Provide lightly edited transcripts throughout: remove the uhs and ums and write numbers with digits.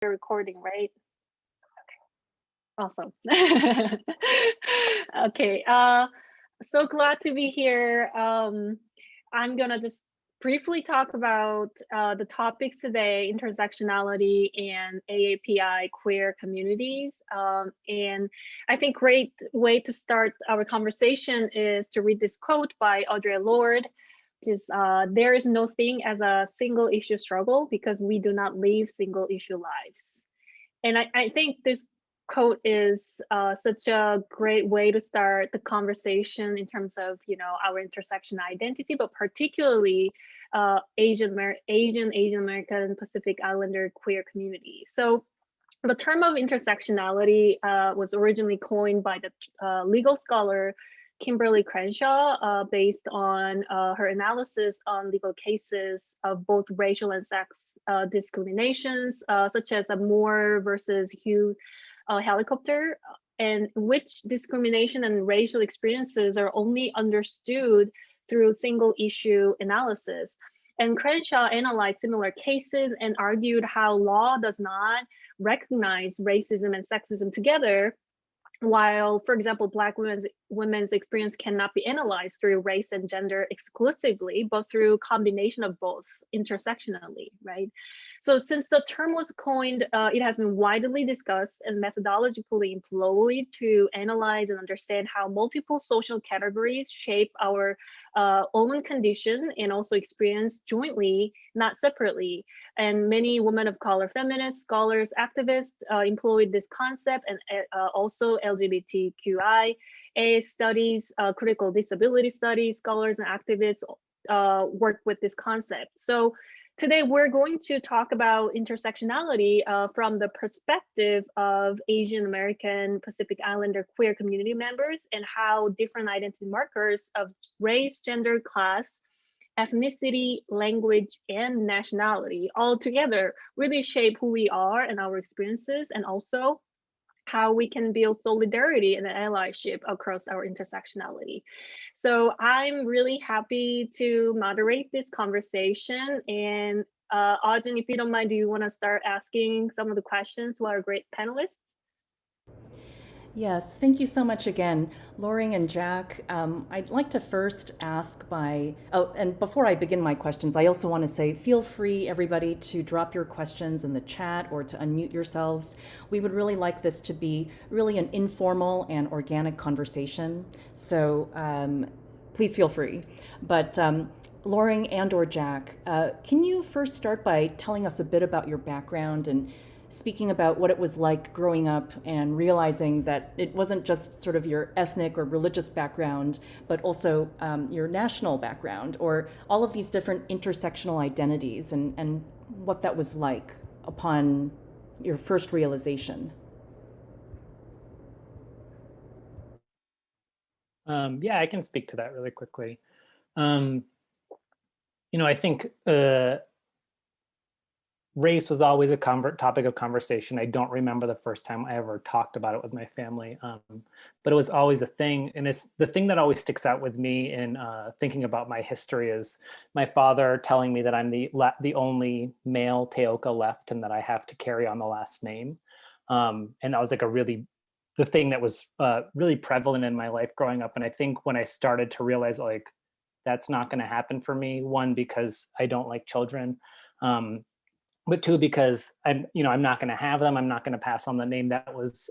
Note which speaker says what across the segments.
Speaker 1: You're recording, right? Awesome. Okay. So glad to be here. I'm gonna just briefly talk about the topics today: intersectionality and AAPI queer communities. And I think great way to start our conversation is to read this quote by Audre Lorde, which is there is no thing as a single issue struggle because we do not live single issue lives. And I think this quote is such a great way to start the conversation in terms of, our intersection identity, but particularly Asian American Pacific Islander queer community. So the term of intersectionality was originally coined by the legal scholar Kimberly Crenshaw, based on her analysis on legal cases of both racial and sex discriminations, such as a Moore versus Hugh helicopter, and which discrimination and racial experiences are only understood through single issue analysis. And Crenshaw analyzed similar cases and argued how law does not recognize racism and sexism together, while, for example, Black women's experience cannot be analyzed through race and gender exclusively, but through combination of both intersectionally, right? So since the term was coined, it has been widely discussed and methodologically employed to analyze and understand how multiple social categories shape our own condition and also experience jointly, not separately. And many women of color, feminists, scholars, activists employed this concept, and also LGBTQI studies, critical disability studies, scholars and activists work with this concept. So today we're going to talk about intersectionality from the perspective of Asian American Pacific Islander queer community members, and how different identity markers of race, gender, class, ethnicity, language, and nationality all together really shape who we are and our experiences, and also how we can build solidarity and allyship across our intersectionality. So I'm really happy to moderate this conversation. And Auden, if you don't mind, do you want to start asking some of the questions to our great panelists?
Speaker 2: Yes, thank you so much again, Loring and Jack. I'd like to first ask and before I begin my questions, I also want to say, feel free, everybody, to drop your questions in the chat or to unmute yourselves. We would really like this to be really an informal and organic conversation. So please feel free. But Loring and or Jack, can you first start by telling us a bit about your background and speaking about what it was like growing up and realizing that it wasn't just sort of your ethnic or religious background, but also your national background, or all of these different intersectional identities, and what that was like upon your first realization?
Speaker 3: Yeah, I can speak to that really quickly. I think race was always a topic of conversation. I don't remember the first time I ever talked about it with my family, but it was always a thing. And it's the thing that always sticks out with me in thinking about my history is my father telling me that I'm the only male Teoka left, and that I have to carry on the last name. And that was like the thing that was really prevalent in my life growing up. And I think when I started to realize like that's not going to happen for me, one, because I don't like children. But two, because I'm not going to have them. I'm not going to pass on the name. That was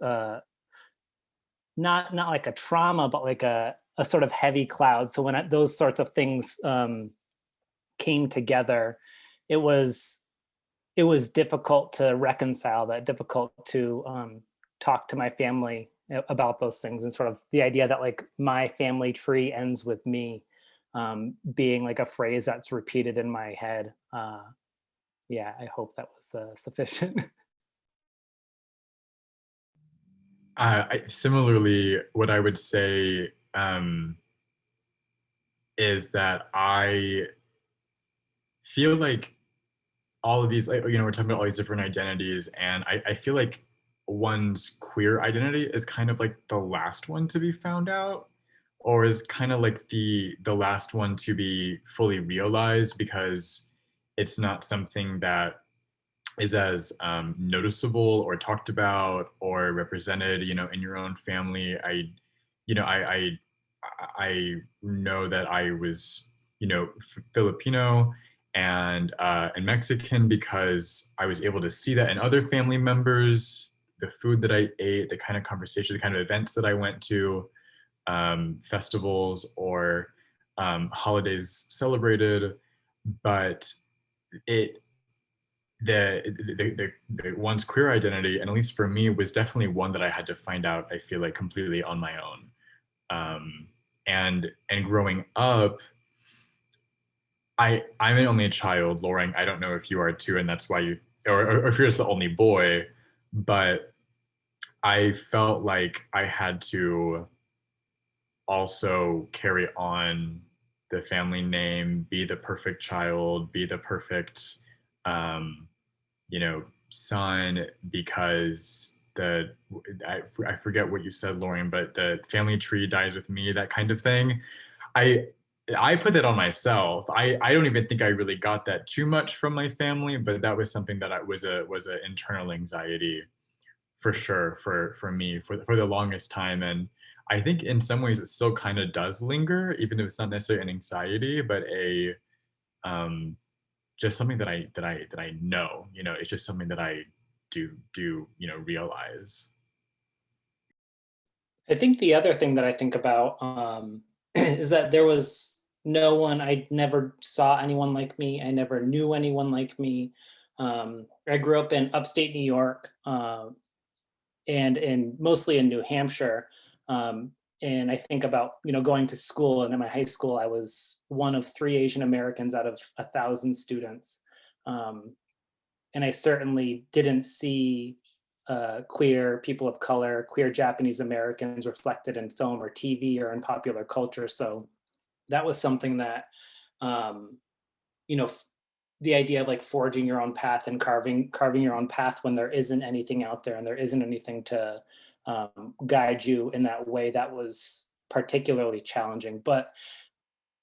Speaker 3: not like a trauma, but like a sort of heavy cloud. So when those sorts of things came together, it was difficult to reconcile that, difficult to talk to my family about those things, and sort of the idea that like my family tree ends with me being like a phrase that's repeated in my head. Yeah, I hope that was sufficient.
Speaker 4: Similarly, what I would say is that I feel like all of these, we're talking about all these different identities, and I feel like one's queer identity is kind of like the last one to be found out, or is kind of like the last one to be fully realized, because it's not something that is as noticeable or talked about or represented, in your own family. You know, I know that I was, Filipino and Mexican because I was able to see that in other family members, the food that I ate, the kind of conversation, the kind of events that I went to, festivals or holidays celebrated. But it the one's queer identity, and at least for me, was definitely one that I had to find out, I feel like, completely on my own. And growing up, I'm an only child, Loring. I don't know if you are too, and that's why you, or if you're just the only boy, but I felt like I had to also carry on the family name, be the perfect child, be the perfect um, son, because I forget what you said, Lauren, but the family tree dies with me, that kind of thing. I I put that on myself. I don't even think I really got that too much from my family, but that was something that I was a internal anxiety for sure for me for the longest time. And I think in some ways it still kind of does linger, even if it's not necessarily an anxiety, but a um just something that I know, it's just something that I do realize.
Speaker 3: I think the other thing that I think about is that there was no one, I never saw anyone like me. I never knew anyone like me. I grew up in upstate New York, and mostly in New Hampshire. Um, and I think about, going to school, and in my high school, I was one of 3 Asian Americans out of 1,000 students. Um, and I certainly didn't see queer people of color, queer Japanese Americans reflected in film or TV or in popular culture. So that was something that, um, you know, the idea of like forging your own path and carving your own path when there isn't anything out there and there isn't anything to guide you in that way, that was particularly challenging. But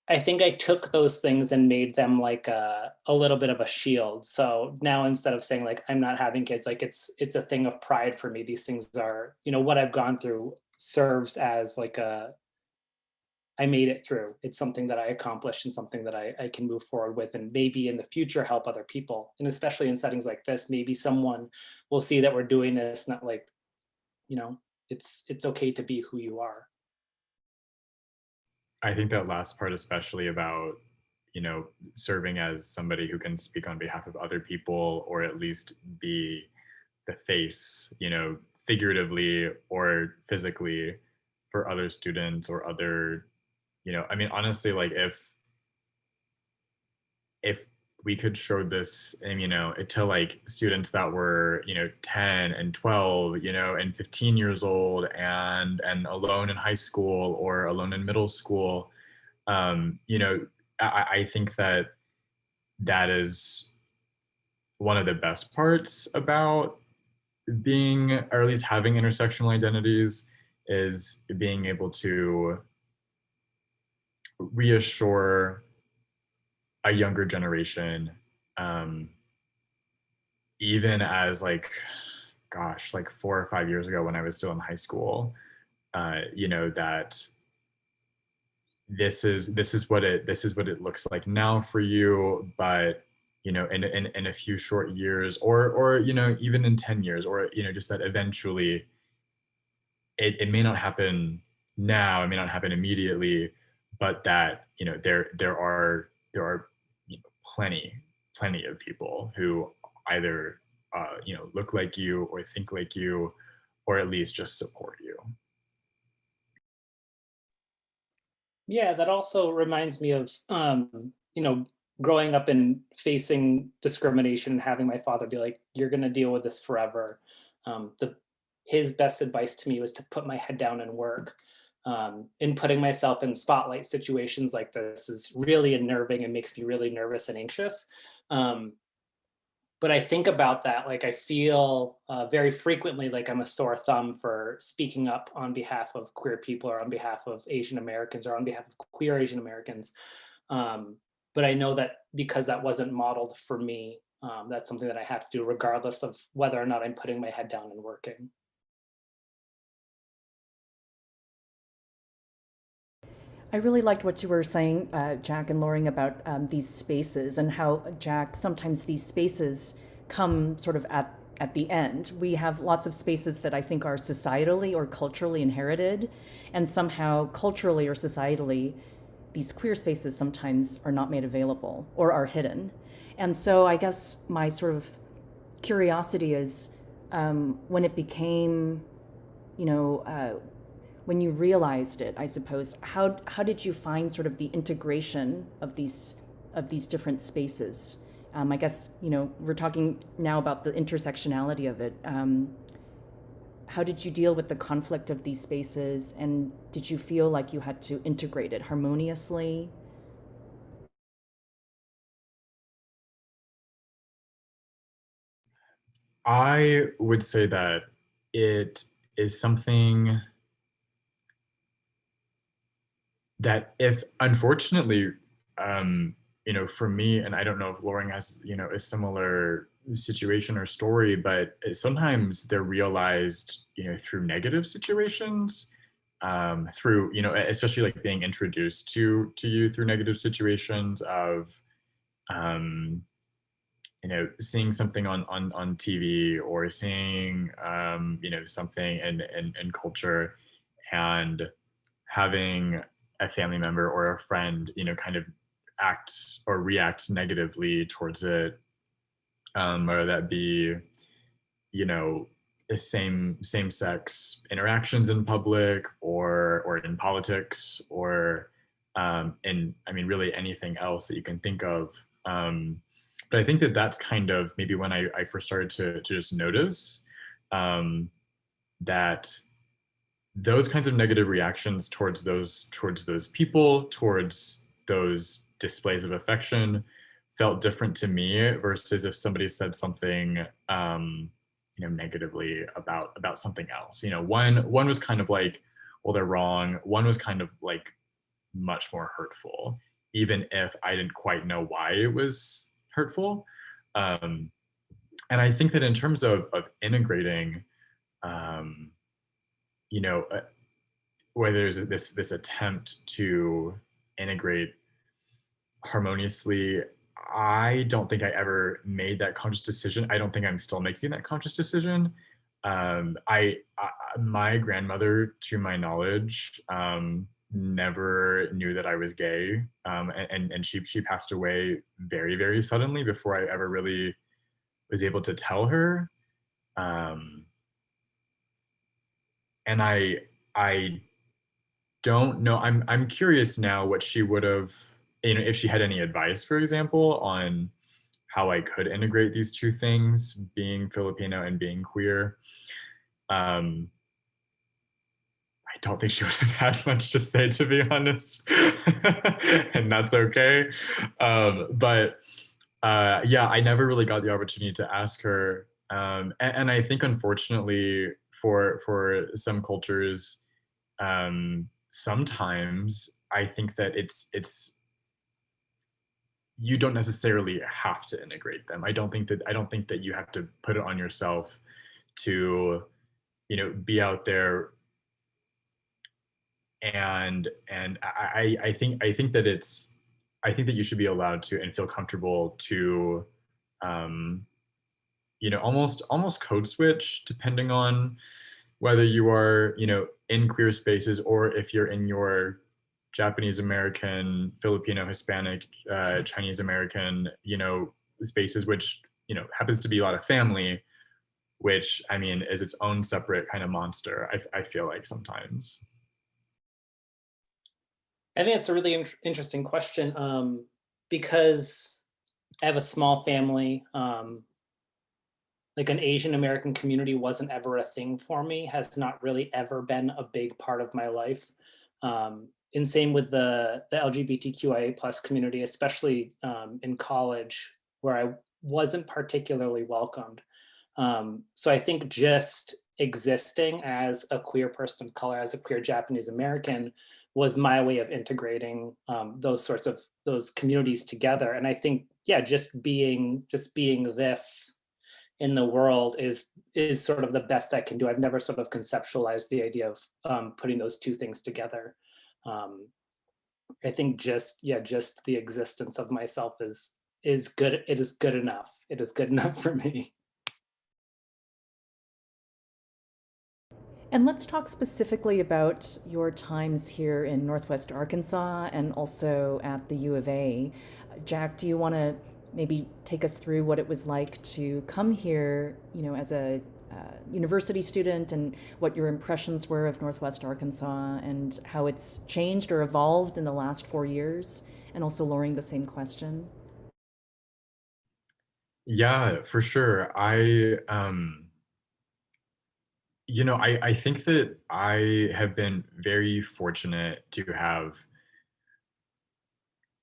Speaker 3: I think I took those things and made them like a little bit of a shield. So now instead of saying like I'm not having kids, like it's a thing of pride for me. These things are, what I've gone through serves as like I made it through. It's something that I accomplished and something that I can move forward with, and maybe in the future help other people. And especially in settings like this, maybe someone will see that we're doing this, not like, you know, it's okay to be who you are.
Speaker 4: I think that last part, especially about, serving as somebody who can speak on behalf of other people, or at least be the face, figuratively or physically, for other students or other, I mean, honestly, like if we could show this, and to like students that were 10 and 12, and 15 years old, and alone in high school or alone in middle school, um you know I think that that is one of the best parts about being, or at least having, intersectional identities, is being able to reassure a younger generation, um even as like, gosh, like 4 or 5 years ago when I was still in high school, that this is what it looks like now for you, but in a few short years, or even in 10 years, or just that eventually it may not happen now, it may not happen immediately, but that there are plenty of people who either look like you or think like you, or at least just support you.
Speaker 3: Yeah, that also reminds me of growing up and facing discrimination and having my father be like, "You're going to deal with this forever." The His best advice to me was to put my head down and work. And putting myself in spotlight situations like this is really unnerving and makes me really nervous and anxious. Um, but I think about that, like I feel very frequently like I'm a sore thumb for speaking up on behalf of queer people, or on behalf of Asian Americans, or on behalf of queer Asian Americans. Um, but I know that because that wasn't modeled for me,
Speaker 5: That's something that I have to do regardless of whether or not I'm putting my head down and working.
Speaker 2: I really liked what you were saying, Jack and Loring, about these spaces and how, Jack, sometimes these spaces come sort of at the end. We have lots of spaces that I think are societally or culturally inherited, and somehow culturally or societally, these queer spaces sometimes are not made available or are hidden. And so I guess my sort of curiosity is when it became, when you realized it, I suppose, how did you find sort of the integration of these different spaces? I guess, we're talking now about the intersectionality of it. How did you deal with the conflict of these spaces, and did you feel like you had to integrate it harmoniously?
Speaker 4: I would say that it is something that, if unfortunately, for me, and I don't know if Loring has, a similar situation or story, but sometimes they're realized, through negative situations, through, especially like being introduced to you through negative situations of, um, seeing something on TV, or seeing, something in culture, and having a family member or a friend, kind of act or react negatively towards it, or that be, the same sex interactions in public, or in politics, or in, I mean, really anything else that you can think of. But I think that that's kind of maybe when I first started to just notice, that those kinds of negative reactions towards those people, towards those displays of affection, felt different to me versus if somebody said something, negatively about something else. One was kind of like, well, they're wrong. One was kind of like much more hurtful, even if I didn't quite know why it was hurtful. Um, and I think that in terms of integrating, um, you know, uh, where there's this attempt to integrate harmoniously, I don't think I ever made that conscious decision. I don't think I'm still making that conscious decision. My grandmother, to my knowledge, never knew that I was gay, and she passed away very, very suddenly before I ever really was able to tell her. Um, and I don't know. I'm curious now what she would have, if she had any advice, for example, on how I could integrate these two things, being Filipino and being queer. Um, I don't think she would have had much to say, to be honest, and that's okay. But yeah, I never really got the opportunity to ask her, and I think, unfortunately, for some cultures, sometimes I think that it's you don't necessarily have to integrate them. I don't think that you have to put it on yourself to, be out there, and I think that you should be allowed to and feel comfortable to, um, almost code switch, depending on whether you are, in queer spaces, or if you're in your Japanese American, Filipino, Hispanic, Chinese American, spaces, which, happens to be a lot of family, which, I mean, is its own separate kind of monster, I feel like sometimes.
Speaker 5: I think it's a really interesting question, because I have a small family. Like, an Asian American community wasn't ever a thing for me, has not really ever been a big part of my life. And same with the LGBTQIA plus community, especially in college, where I wasn't particularly welcomed. So I think just existing as a queer person of color, as a queer Japanese American, was my way of integrating those communities together. And I think yeah, just being this in the world is sort of the best I can do. I've never sort of conceptualized the idea of putting those two things together. I think just the existence of myself is good. It is good enough. It is good enough for me.
Speaker 2: And let's talk specifically about your times here in Northwest Arkansas and also at the U of A. Jack, do you want to maybe take us through what it was like to come here, as a university student, and what your impressions were of Northwest Arkansas and how it's changed or evolved in the last 4 years? And also Loring, the same question.
Speaker 4: Yeah, for sure. I think that I have been very fortunate to have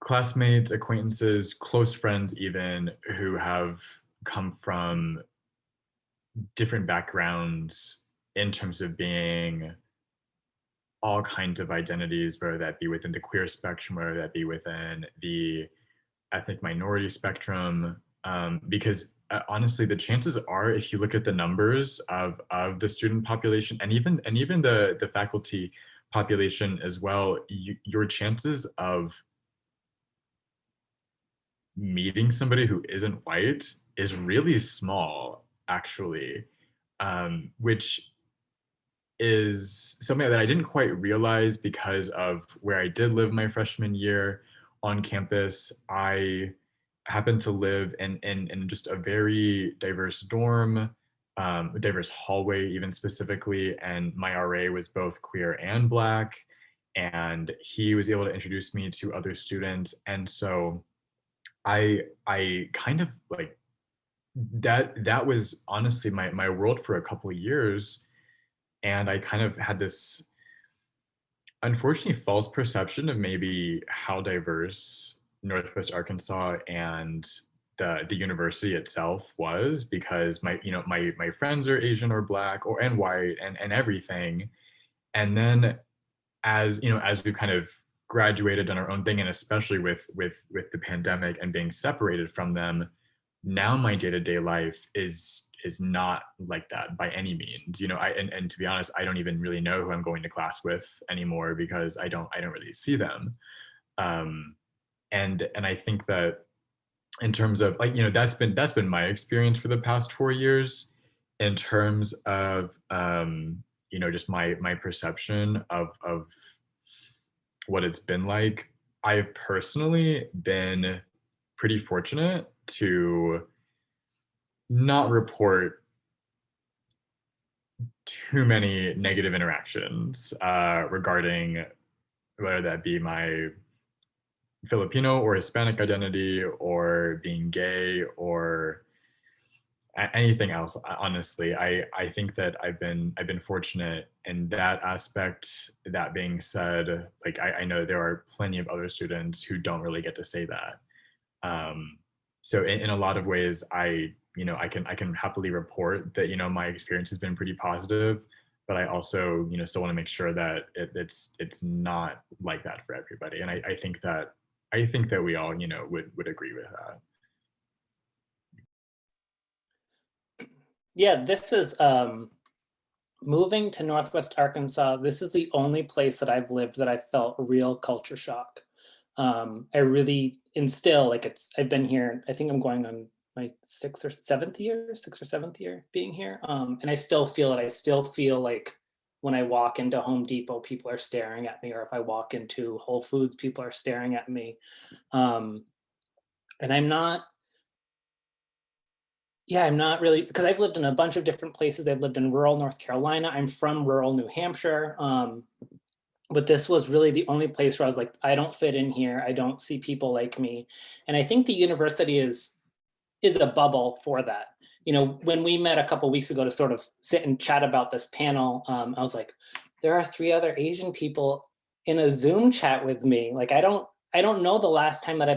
Speaker 4: classmates, acquaintances, close friends even, who have come from different backgrounds in terms of being all kinds of identities, whether that be within the queer spectrum, whether that be within the ethnic minority spectrum. Because honestly, the chances are, if you look at the numbers of the student population and even the faculty population as well, your chances of meeting somebody who isn't white is really small, actually, which is something that I didn't quite realize because of where I did live my freshman year on campus. I happened to live in just a very diverse dorm, a diverse hallway, even specifically, and my RA was both queer and Black, and he was able to introduce me to other students, and so I kind of like that was honestly my world for a couple of years, and I kind of had this unfortunately false perception of maybe how diverse Northwest Arkansas and the university itself was, because my friends are Asian or Black or and white and everything. And then as we've kind of graduated, done our own thing, and especially with the pandemic and being separated from them, now my day-to-day life is not like that by any means. And to be honest, I don't even really know who I'm going to class with anymore, because I don't really see them. And I think that in terms of that's been my experience for the past 4 years, in terms of just my perception of what it's been like. I've personally been pretty fortunate to not report too many negative interactions regarding whether that be my Filipino or Hispanic identity, or being gay, or anything else. Honestly, I think that I've been fortunate in that aspect. That being said, like I know there are plenty of other students who don't really get to say that. So in a lot of ways, I can happily report that my experience has been pretty positive, but I also still want to make sure that it's not like that for everybody. And I think that we all would agree with that.
Speaker 5: Yeah, this is moving to Northwest Arkansas. This is the only place that I've lived that I felt real culture shock. I really instill like I've been here, I think I'm going on my sixth or seventh year being here. And I still feel it. I still feel like when I walk into Home Depot, people are staring at me, or if I walk into Whole Foods, people are staring at me. And I'm not really, because I've lived in a bunch of different places. I've lived in rural North Carolina. I'm from rural New Hampshire. But this was really the only place where I was like, I don't fit in here. I don't see people like me. And I think the university is a bubble for that. When we met a couple of weeks ago to sort of sit and chat about this panel, I was like, there are 3 other Asian people in a Zoom chat with me. Like, I don't know the last time that I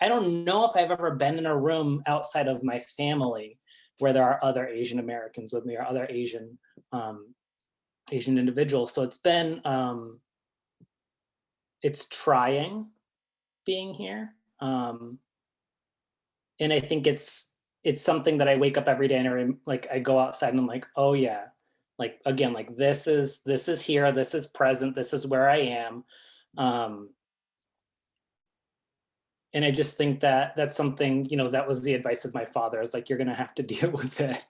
Speaker 5: don't know if I've ever been in a room outside of my family where there are other Asian Americans with me, or other Asian individuals. So it's been, it's trying being here. And I think it's something that I wake up every day and I go outside and I'm like, oh yeah, like again, like this is here, this is present, this is where I am. And I just think that that's something, that was the advice of my father, is like, you're going to have to deal with it.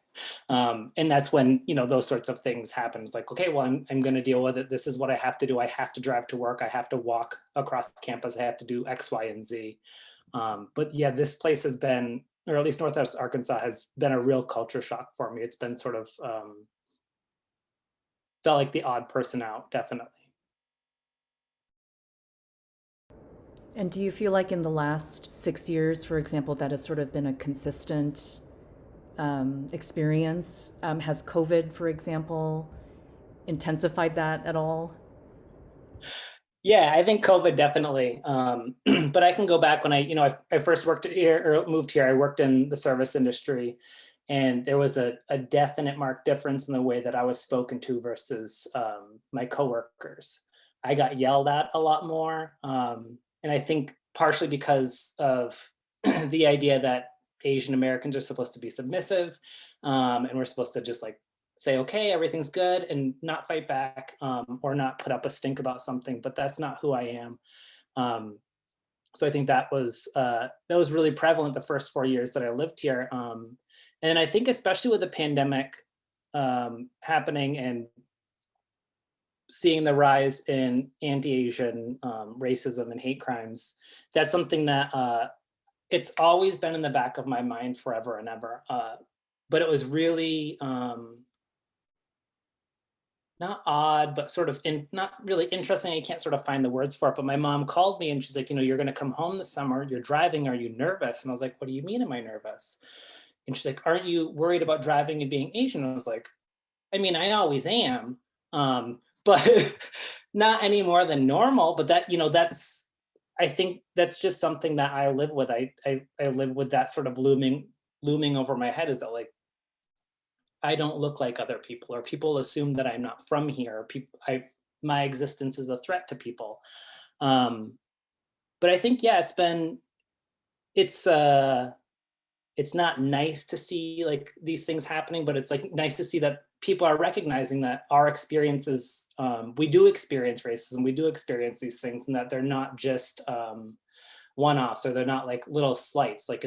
Speaker 5: And that's when, those sorts of things happen. It's like, okay, well, I'm going to deal with it. This is what I have to do. I have to drive to work. I have to walk across campus. I have to do X, Y, and Z. But yeah, this place has been, or at least Northwest Arkansas has been a real culture shock for me. It's been sort of, felt like the odd person out, definitely.
Speaker 2: And do you feel like in the last 6 years, for example, that has sort of been a consistent experience? Has COVID, for example, intensified that at all?
Speaker 5: Yeah, I think COVID definitely. But I can go back when I first worked here or moved here. I worked in the service industry, and there was a definite marked difference in the way that I was spoken to versus my coworkers. I got yelled at a lot more. And I think partially because of the idea that Asian Americans are supposed to be submissive, and we're supposed to just like say, okay, everything's good and not fight back, or not put up a stink about something, but that's not who I am. So I think that was really prevalent the first 4 years that I lived here. And I think especially with the pandemic happening and seeing the rise in anti-Asian racism and hate crimes, that's something that it's always been in the back of my mind forever and ever. But it was really not odd, but sort of not really interesting. I can't sort of find the words for it, but my mom called me and she's like, you're going to come home this summer. You're driving. Are you nervous? And I was like, what do you mean, am I nervous? And she's like, aren't you worried about driving and being Asian? And I was like, I mean, I always am, but not any more than normal. But that, I think that's just something that I live with. I live with that sort of looming over my head, is that like, I don't look like other people, or people assume that I'm not from here. My existence is a threat to people. But I think, yeah, it's not nice to see like these things happening, but it's like nice to see that people are recognizing that our experiences, we do experience racism, we do experience these things, and that they're not just one-offs, or they're not like little slights. Like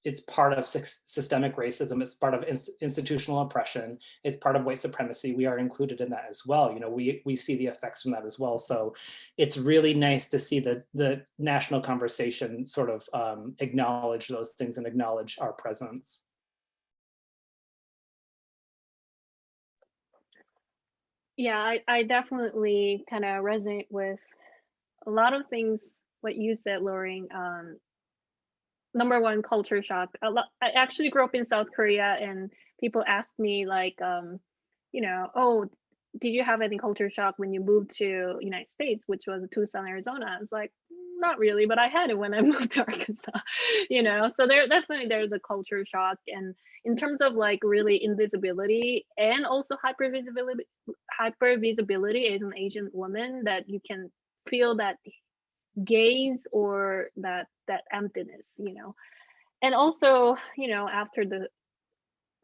Speaker 5: it's part of systemic racism. It's part of institutional oppression. It's part of white supremacy. We are included in that as well. We see the effects from that as well. So it's really nice to see the national conversation sort of acknowledge those things and acknowledge our presence.
Speaker 1: Yeah, I definitely kind of resonate with a lot of things what you said, Lauren. Number one, culture shock. I actually grew up in South Korea, and people asked me like, oh, did you have any culture shock when you moved to United States, which was Tucson, Arizona? I was like, not really, but I had it when I moved to Arkansas, So there's a culture shock, and in terms of like really invisibility and also hypervisibility as an Asian woman, that you can feel that gaze or that emptiness, and also, after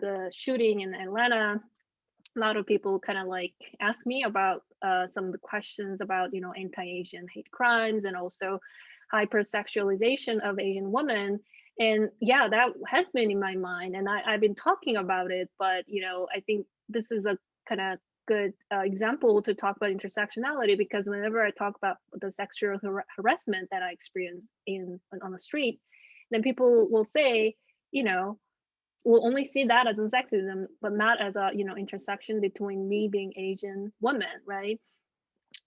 Speaker 1: the shooting in Atlanta, a lot of people kind of like ask me about some of the questions about anti-Asian hate crimes, and also hypersexualization of Asian women. And yeah, that has been in my mind, and I've been talking about it, but I think this is a kind of good example to talk about intersectionality, because whenever I talk about the sexual harassment that I experienced on the street, then people will say, we'll only see that as a sexism, but not as a intersection between me being Asian woman, right?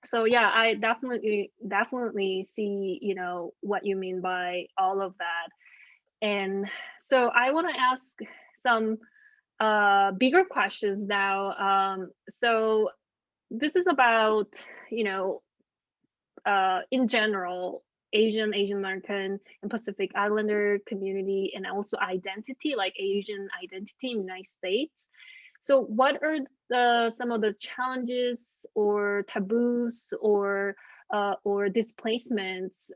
Speaker 1: So yeah, I definitely see what you mean by all of that. And so I want to ask some bigger questions now. So this is about in general, Asian American and Pacific Islander community, and also identity, like Asian identity in the United States. So what are some of the challenges or taboos or or displacements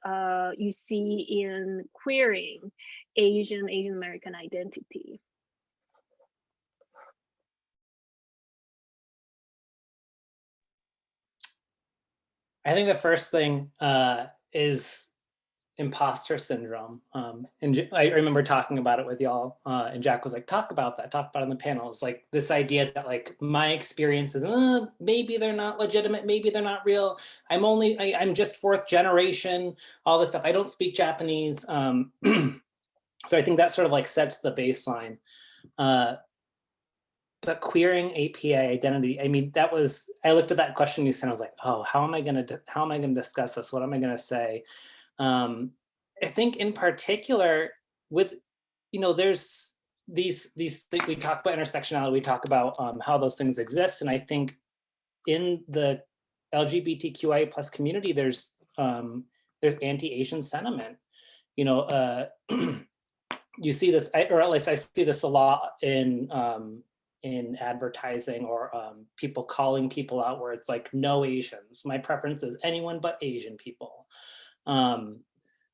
Speaker 1: you see in queering Asian American identity?
Speaker 5: I think the first thing is imposter syndrome. And I remember talking about it with y'all, and Jack was like, talk about that, talk about it on the panel. It's like this idea that like my experiences, maybe they're not legitimate, maybe they're not real. I'm just fourth generation, all this stuff. I don't speak Japanese. So I think that sort of like sets the baseline. But queering API identity, I mean, I looked at that question you sent, I was like, oh, how am I gonna discuss this? What am I gonna say? I think in particular with, there's these things, we talk about intersectionality, we talk about how those things exist. And I think in the LGBTQIA plus community, there's anti-Asian sentiment. You see this, or at least I see this a lot in advertising, or people calling people out where it's like, no Asians. My preference is anyone but Asian people.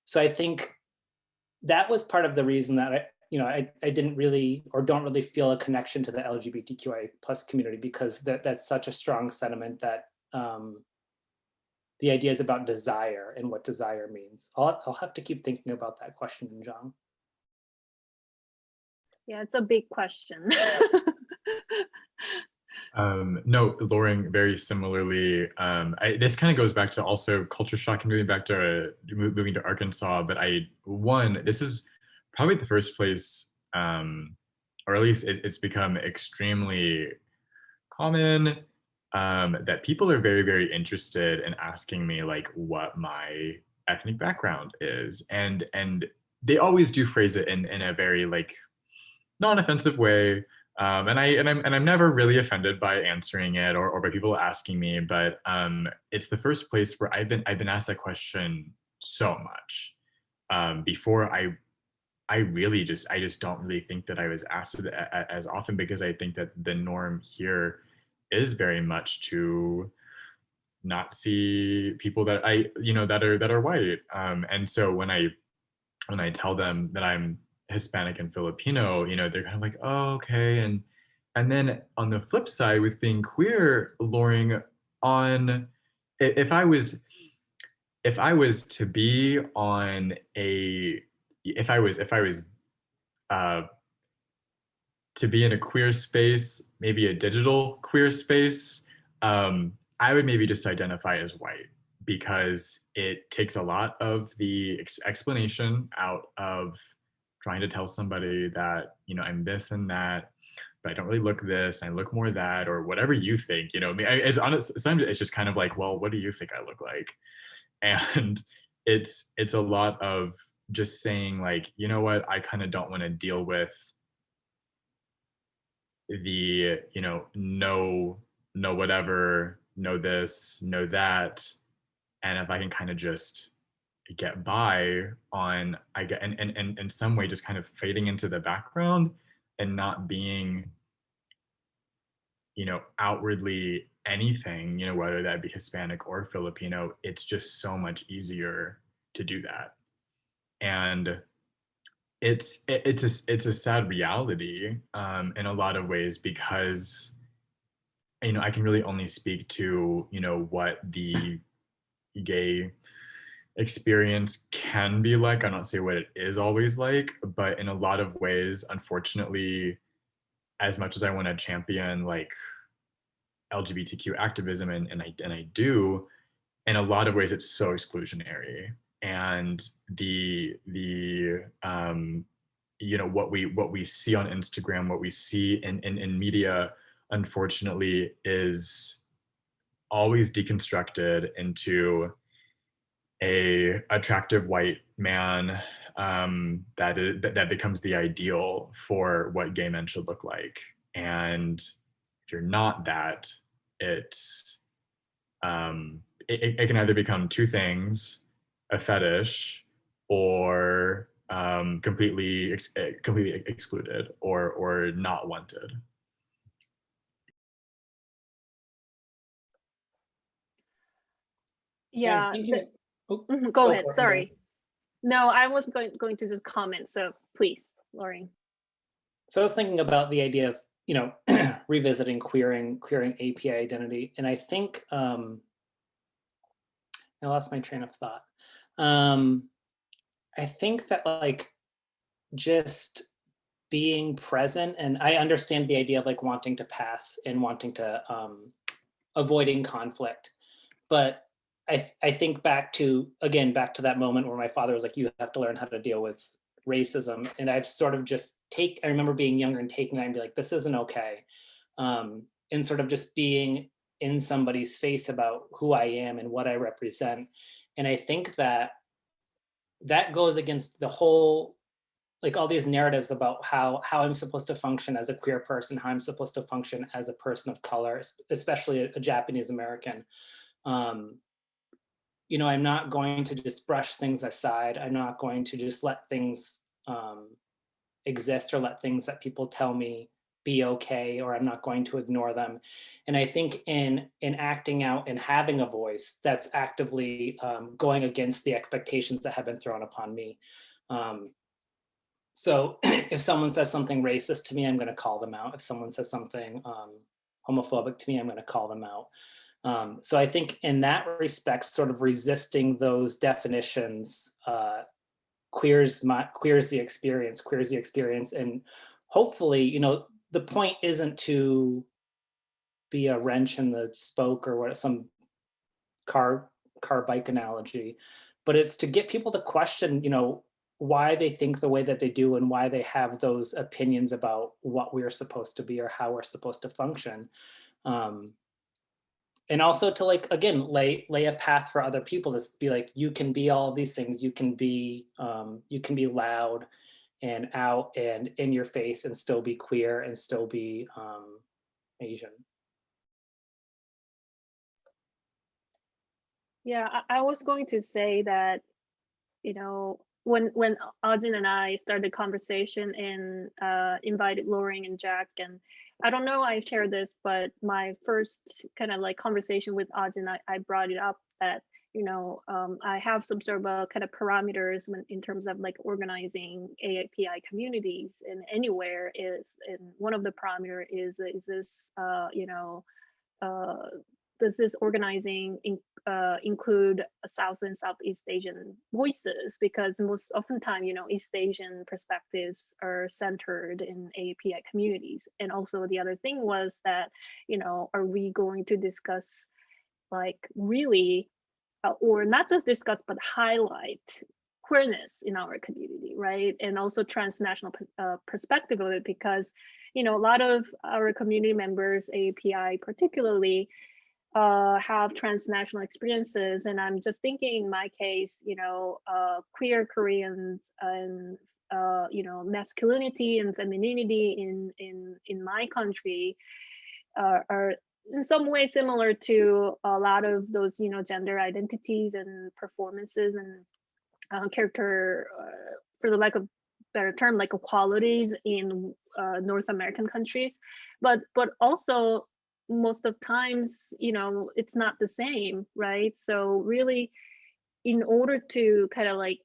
Speaker 5: So I think that was part of the reason that I didn't really, or don't really feel a connection to the LGBTQI plus community, because that's such a strong sentiment that the idea is about desire and what desire means. I'll have to keep thinking about that question, John.
Speaker 1: Yeah, it's a big question.
Speaker 4: No, Lauren, very similarly. This kind of goes back to also culture shock and moving to Arkansas. But this is probably the first place, or at least it's become extremely common that people are very, very interested in asking me like what my ethnic background is, and they always do phrase it in a very like non-offensive way. And I'm never really offended by answering it or by people asking me, but it's the first place where I've been asked that question so much. Before I just don't really think that I was asked it as often, because I think that the norm here is very much to not see people that that are white. And so when I tell them that I'm Hispanic and Filipino, they're kind of like, oh, okay. And then on the flip side, with being queer, Loring, if I was to be on if I was to be in a queer space, maybe a digital queer space, I would maybe just identify as white, because it takes a lot of the explanation out of trying to tell somebody that, I'm this and that, but I don't really look this, I look more that, or whatever you think, I mean, it's honest, sometimes it's just kind of like, well, what do you think I look like? And it's a lot of just saying like, you know what, I kind of don't want to deal with the, no whatever, no this, no that. And if I can kind of just get by on, and in some way just kind of fading into the background and not being, outwardly anything, whether that be Hispanic or Filipino, it's just so much easier to do that. And it's a sad reality in a lot of ways, because I can really only speak to what the gay experience can be like. I don't say what it is always like, but in a lot of ways, unfortunately, as much as I want to champion like LGBTQ activism, and I do, in a lot of ways it's so exclusionary. And what we see on Instagram, what we see in media, unfortunately, is always deconstructed into a attractive white man that becomes the ideal for what gay men should look like. And if you're not that, it can either become two things: a fetish, or completely excluded, or not wanted.
Speaker 1: Yeah,
Speaker 5: thinking, oh,
Speaker 1: go ahead.
Speaker 5: for it, Andrea.
Speaker 1: Sorry. No, I was going to just comment. So please, Lauren.
Speaker 5: So I was thinking about the idea of, revisiting queering API identity. And I think, I lost my train of thought. I think that like just being present, and I understand the idea of like wanting to pass and wanting to avoiding conflict, but I think back to that moment where my father was like, you have to learn how to deal with racism. And I've sort of just I remember being younger and taking that and be like, this isn't okay. And sort of just being in somebody's face about who I am and what I represent. And I think that goes against the whole, like all these narratives about how I'm supposed to function as a queer person, how I'm supposed to function as a person of color, especially a Japanese American. I'm not going to just brush things aside. I'm not going to just let things exist or let things that people tell me be okay, or I'm not going to ignore them. And I think in acting out and having a voice, that's actively going against the expectations that have been thrown upon me. So if someone says something racist to me, I'm going to call them out. If someone says something homophobic to me, I'm going to call them out. So I think in that respect, sort of resisting those definitions queers the experience. And hopefully, the point isn't to be a wrench in the spoke or what, some car bike analogy, but it's to get people to question, why they think the way that they do and why they have those opinions about what we're supposed to be or how we're supposed to function. And also to like, again, lay a path for other people to be like, you can be all of these things. You can be loud and out and in your face and still be queer and still be Asian.
Speaker 1: Yeah, I was going to say that, when Audin and I started the conversation and invited Lauren and Jack, and I don't know I shared this, but my first kind of like conversation with Audin, I brought it up that, I have some sort of a kind of parameters in terms of like organizing AAPI communities in anywhere is, and one of the parameter is this, does this organizing include South and Southeast Asian voices? Because most oftentimes, East Asian perspectives are centered in AAPI communities. And also the other thing was that, are we going to discuss like really, or not just discuss, but highlight queerness in our community, right? And also transnational perspective of it, because, a lot of our community members, AAPI particularly, have transnational experiences. And I'm just thinking in my case, queer Koreans and masculinity and femininity in my country are in some way similar to a lot of those gender identities and performances and character, for the lack of better term, like qualities in North American countries, but also most of times, it's not the same, right? So really, in order to kind of like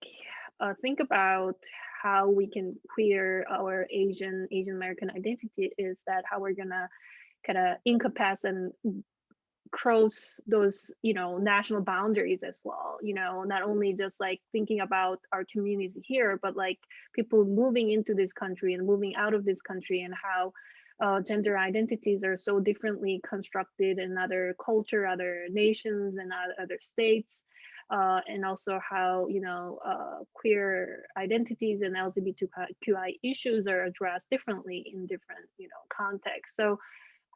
Speaker 1: think about how we can queer our Asian American identity, is that how we're gonna kind of encompass and cross those national boundaries as well, not only just like thinking about our communities here, but like people moving into this country and moving out of this country, and how gender identities are so differently constructed in other culture, other nations, and other states, and also how queer identities and LGBTQI issues are addressed differently in different contexts. So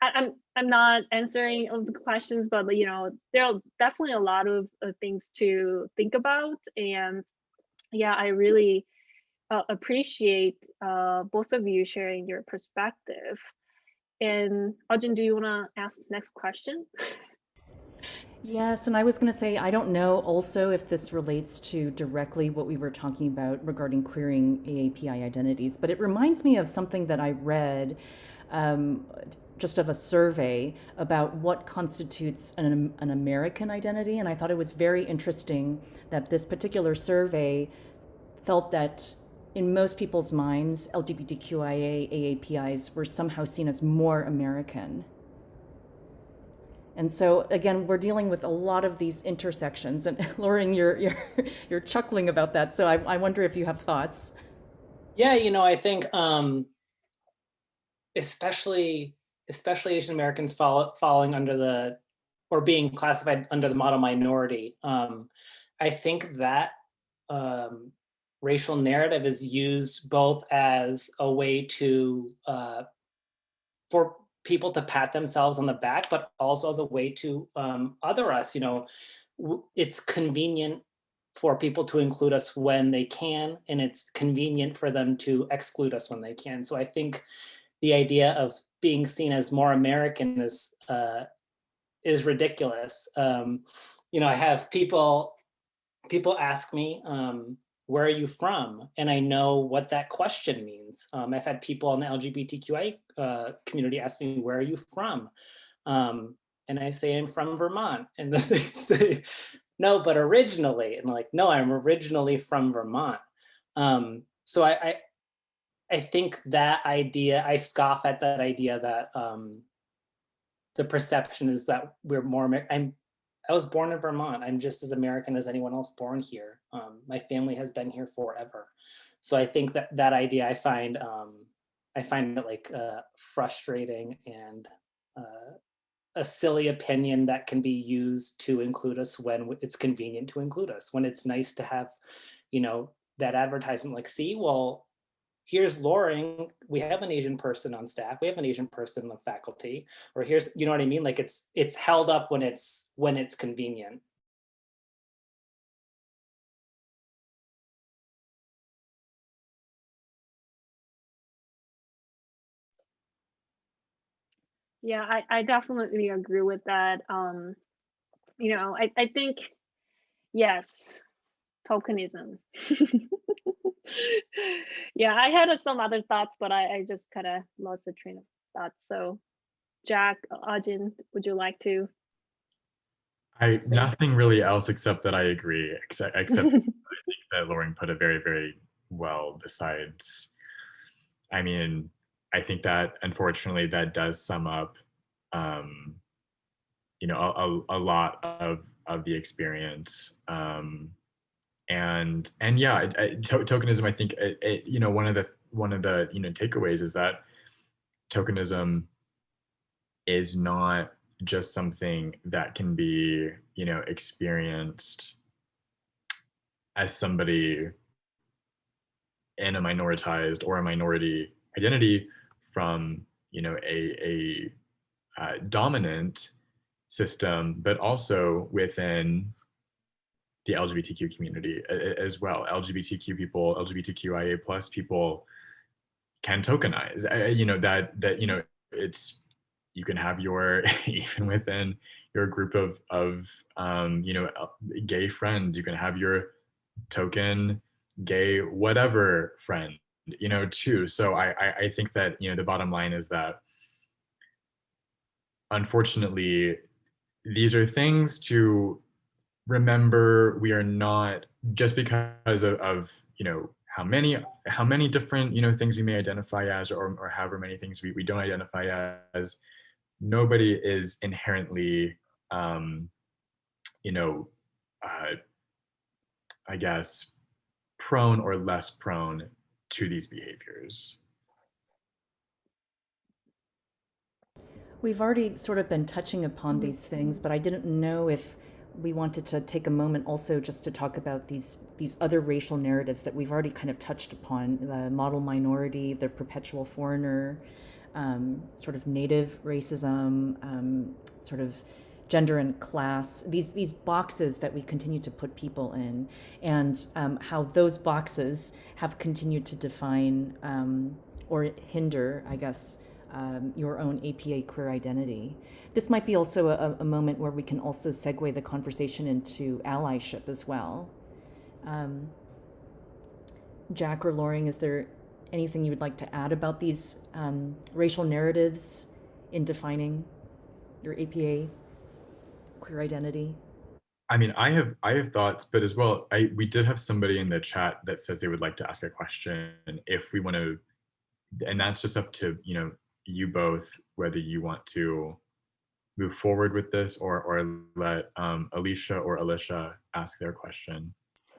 Speaker 1: I'm not answering all the questions, but there are definitely a lot of things to think about, and yeah, I really appreciate both of you sharing your perspective. And Ajin, do you want to ask the next question?
Speaker 2: Yes, and I was going to say, I don't know also if this relates to directly what we were talking about regarding queering AAPI identities, but it reminds me of something that I read just of a survey about what constitutes an American identity. And I thought it was very interesting that this particular survey felt that in most people's minds, LGBTQIA, AAPIs were somehow seen as more American. And so again, we're dealing with a lot of these intersections. And Lauren, you're chuckling about that. So I wonder if you have thoughts.
Speaker 5: Yeah, I think especially Asian Americans falling under or being classified under the model minority. I think that racial narrative is used both as a way to for people to pat themselves on the back, but also as a way to other us. It's convenient for people to include us when they can, and it's convenient for them to exclude us when they can. So I think the idea of being seen as more American is ridiculous. I have people ask me, where are you from? And I know what that question means. I've had people in the LGBTQI community ask me, where are you from? And I say, I'm from Vermont. And then they say, no, but originally. And like, no, I'm originally from Vermont. So I think that idea, I scoff at that idea that the perception is that we're more I was born in Vermont. I'm just as American as anyone else born here. My family has been here forever. So I think that idea, I find it like frustrating and a silly opinion that can be used to include us when it's convenient to include us, when it's nice to have, that advertisement like, see, well, here's Loring, we have an Asian person on staff, we have an Asian person on the faculty, or here's, you know what I mean? Like it's held up when it's convenient.
Speaker 1: Yeah, I definitely agree with that. I think, yes, tokenism. Yeah, I had some other thoughts, but I just kind of lost the train of thought. So Jack, Ajin, would you like to?
Speaker 4: Nothing really else except that I agree, except I think that Lauren put it very, very well. Besides, I mean, I think that unfortunately that does sum up, a lot of the experience. And yeah, tokenism. I think one of the takeaways is that tokenism is not just something that can be experienced as somebody in a minoritized or a minority identity from a dominant system, but also within the LGBTQ community as well. LGBTQ people, LGBTQIA plus people can tokenize. That it's, you can have your even within your group of gay friends, you can have your token gay whatever friend too. So I think that the bottom line is that unfortunately these are things to remember. We are not, just because of how many different things we may identify as, or however many things we don't identify as, nobody is inherently I guess prone or less prone to these behaviors.
Speaker 2: We've already sort of been touching upon these things, but I didn't know if we wanted to take a moment also just to talk about these other racial narratives that we've already kind of touched upon: the model minority, the perpetual foreigner, sort of native racism, sort of gender and class, these boxes that we continue to put people in, and how those boxes have continued to define or hinder, I guess, your own APA queer identity. This might be also a moment where we can also segue the conversation into allyship as well. Jack or Loring, is there anything you would like to add about these racial narratives in defining your APA queer identity?
Speaker 4: I mean, I have thoughts, but as well, we did have somebody in the chat that says they would like to ask a question if we want to, and that's just up to, you know, you both, whether you want to move forward with this or let Alicia or Alicia ask their question.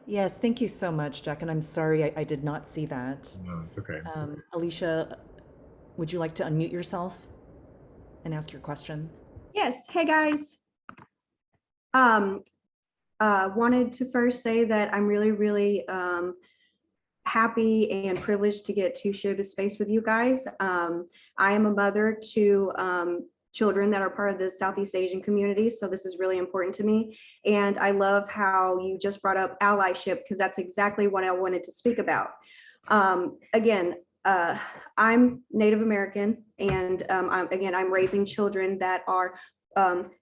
Speaker 2: Yes, thank you so much, Jack. And I'm sorry I did not see that.
Speaker 4: No, it's okay.
Speaker 2: Alicia, would you like to unmute yourself and ask your question?
Speaker 6: Yes. Hey, guys. Wanted to first say that I'm really happy and privileged to get to share this space with you guys. I am a mother to children that are part of the Southeast Asian community, so this is really important to me. And I love how you just brought up allyship, because that's exactly what I wanted to speak about. Again, I'm Native American, and I'm raising children that are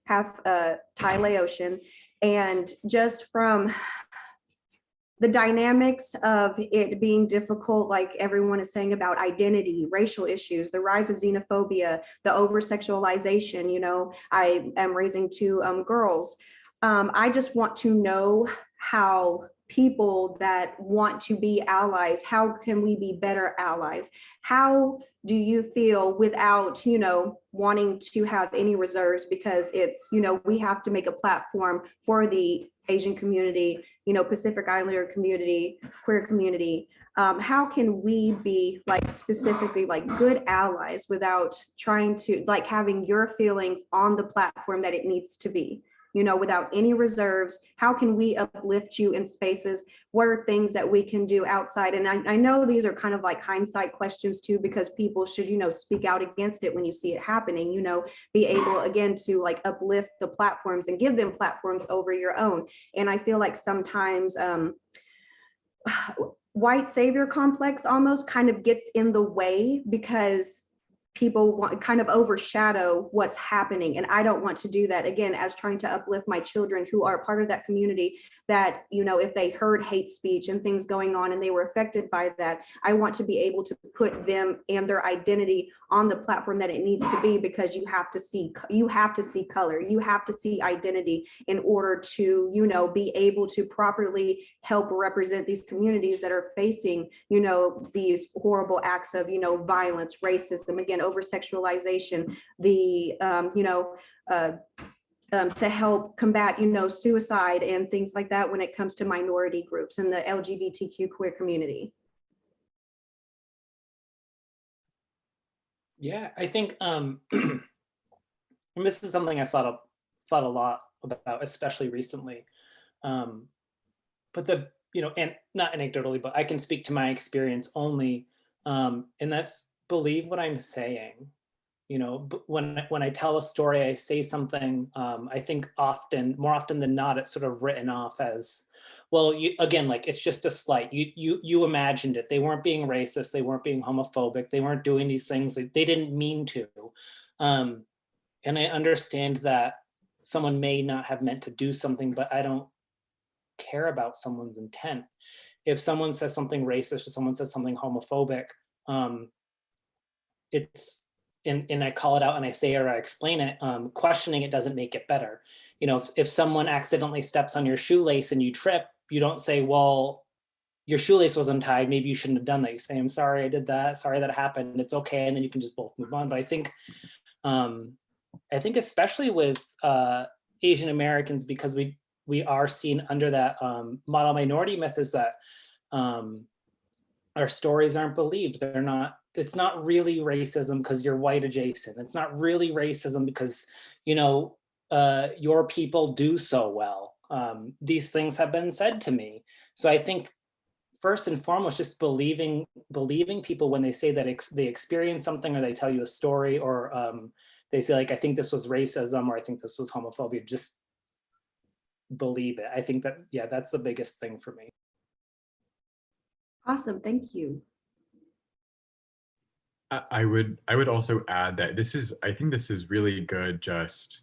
Speaker 6: half Thai Laotian, and just from the dynamics of it being difficult, like everyone is saying about identity, racial issues, the rise of xenophobia, the over-sexualization, you know, I am raising two girls. I just want to know how people that want to be allies, how can we be better allies? How do you feel without, you know, wanting to have any reserves, because it's, you know, we have to make a platform for the Asian community, you know, Pacific Islander community, queer community. How can we be like specifically like good allies without trying to like having your feelings on the platform that it needs to be? You know, without any reserves, how can we uplift you in spaces? What are things that we can do outside? And I know these are kind of like hindsight questions too, because people should, you know, speak out against it when you see it happening, you know, be able again to like uplift the platforms and give them platforms over your own. And I feel like sometimes white savior complex almost kind of gets in the way, because people want kind of overshadow what's happening. And I don't want to do that, again, as trying to uplift my children who are part of that community, that, you know, if they heard hate speech and things going on and they were affected by that, I want to be able to put them and their identity on the platform that it needs to be, because you have to see color, you have to see identity in order to, you know, be able to properly help represent these communities that are facing, you know, these horrible acts of, you know, violence, racism, again, over-sexualization, the, to help combat, you know, suicide and things like that when it comes to minority groups and the LGBTQ queer community.
Speaker 5: Yeah, I think and this is something I thought a lot about, especially recently. But the, you know, and not anecdotally, but I can speak to my experience only, and that's believe what I'm saying. You know, when I tell a story, I say something, I think more often than not, it's sort of written off as, well, again, like it's just a slight, you imagined it. They weren't being racist. They weren't being homophobic. They weren't doing these things. They didn't mean to. And I understand that someone may not have meant to do something, but I don't care about someone's intent. If someone says something racist or someone says something homophobic, it's, and I call it out and I say it or I explain it, questioning it doesn't make it better. You know, if someone accidentally steps on your shoelace and you trip, you don't say, well, your shoelace was untied, maybe you shouldn't have done that. You say, I'm sorry I did that, sorry that happened, it's okay, and then you can just both move on. But I think especially with Asian Americans, because we are seen under that model minority myth, is that our stories aren't believed. They're not, it's not really racism because you're white adjacent. It's not really racism because, you know, your people do so well. These things have been said to me. So I think first and foremost, just believing people when they say that they experience something, or they tell you a story, or they say like, I think this was racism, or I think this was homophobia, just believe it. I think that, yeah, that's the biggest thing for me.
Speaker 6: Awesome, thank you.
Speaker 4: I would also add that I think this is really good, just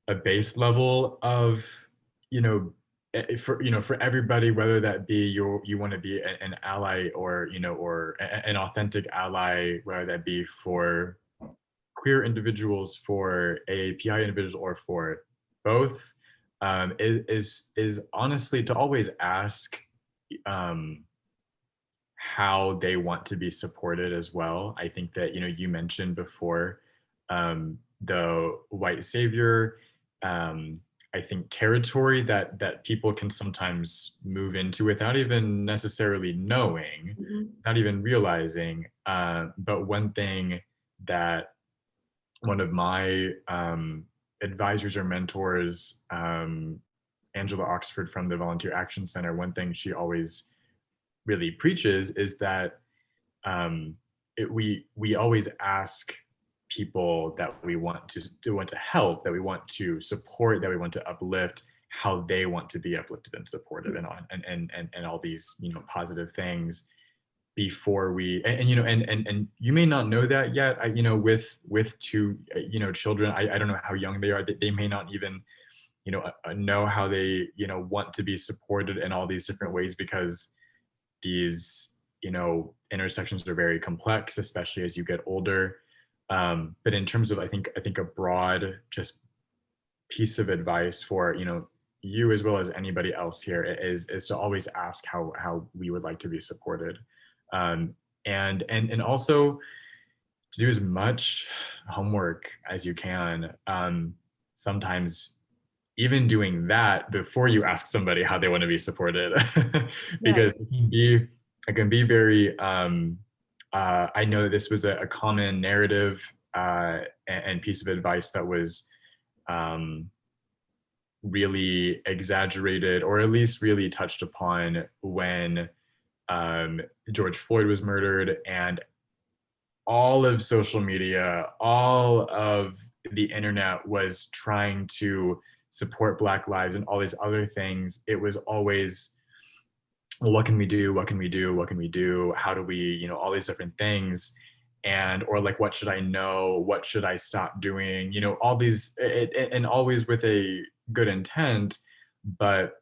Speaker 4: a base level of, you know, for everybody, whether that be you want to be an ally, or, you know, or an authentic ally, whether that be for queer individuals, for AAPI individuals, or for both, is honestly to always ask um, how they want to be supported as well. I think that, you mentioned before the white savior, I think territory that people can sometimes move into without even necessarily knowing, not even realizing. But one thing that one of my advisors or mentors, Angela Oxford from the Volunteer Action Center, one thing she always really preaches is that we always ask people that we want to help, that we want to support, that we want to uplift, how they want to be uplifted and supported, and all these positive things before we and you may not know that yet. With two children, I don't know how young they are, that they may not even know how they want to be supported in all these different ways, because these intersections are very complex, especially as you get older. But in terms of I think a broad just piece of advice for you as well as anybody else here is to always ask how we would like to be supported, and also to do as much homework as you can. Sometimes even doing that before you ask somebody how they want to be supported, because it can be very, I know this was a common narrative and piece of advice that was really exaggerated, or at least really touched upon when George Floyd was murdered, and all of social media, all of the internet was trying to support Black lives and all these other things. It was always, well, what can we do? What can we do? What can we do? How do we, all these different things. And, or like, what should I know? What should I stop doing? All these, and always with a good intent, but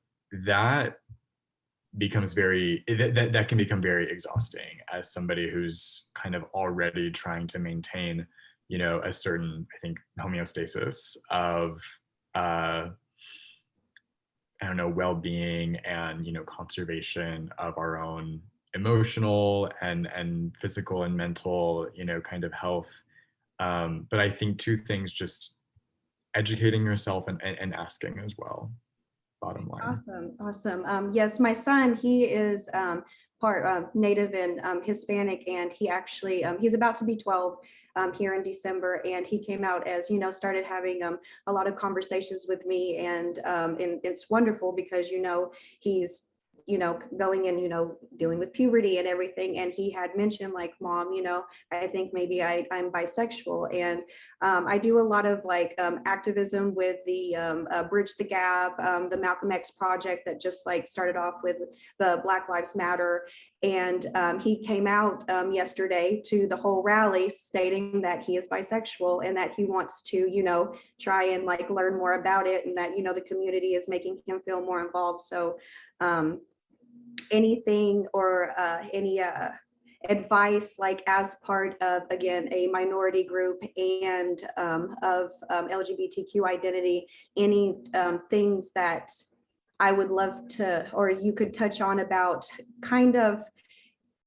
Speaker 4: that becomes that can become very exhausting as somebody who's kind of already trying to maintain a certain, I think, homeostasis of I don't know, well-being and conservation of our own emotional and physical and mental kind of health. But I think two things: just educating yourself and asking as well. Bottom line.
Speaker 6: Awesome. Yes, my son, he is part Native and Hispanic, and he actually, he's about to be 12 here in December, and he came out as, started having a lot of conversations with me, and it's wonderful because, he's going and, dealing with puberty and everything. And he had mentioned, like, Mom, I think maybe I'm bisexual. And I do a lot of like activism with the Bridge the Gap, the Malcolm X project that just like started off with the Black Lives Matter. And he came out yesterday to the whole rally stating that he is bisexual and that he wants to, try and like learn more about it, and that, the community is making him feel more involved. So anything or any advice, like as part of, again, a minority group and of LGBTQ identity, any things that I would love to, or you could touch on about kind of,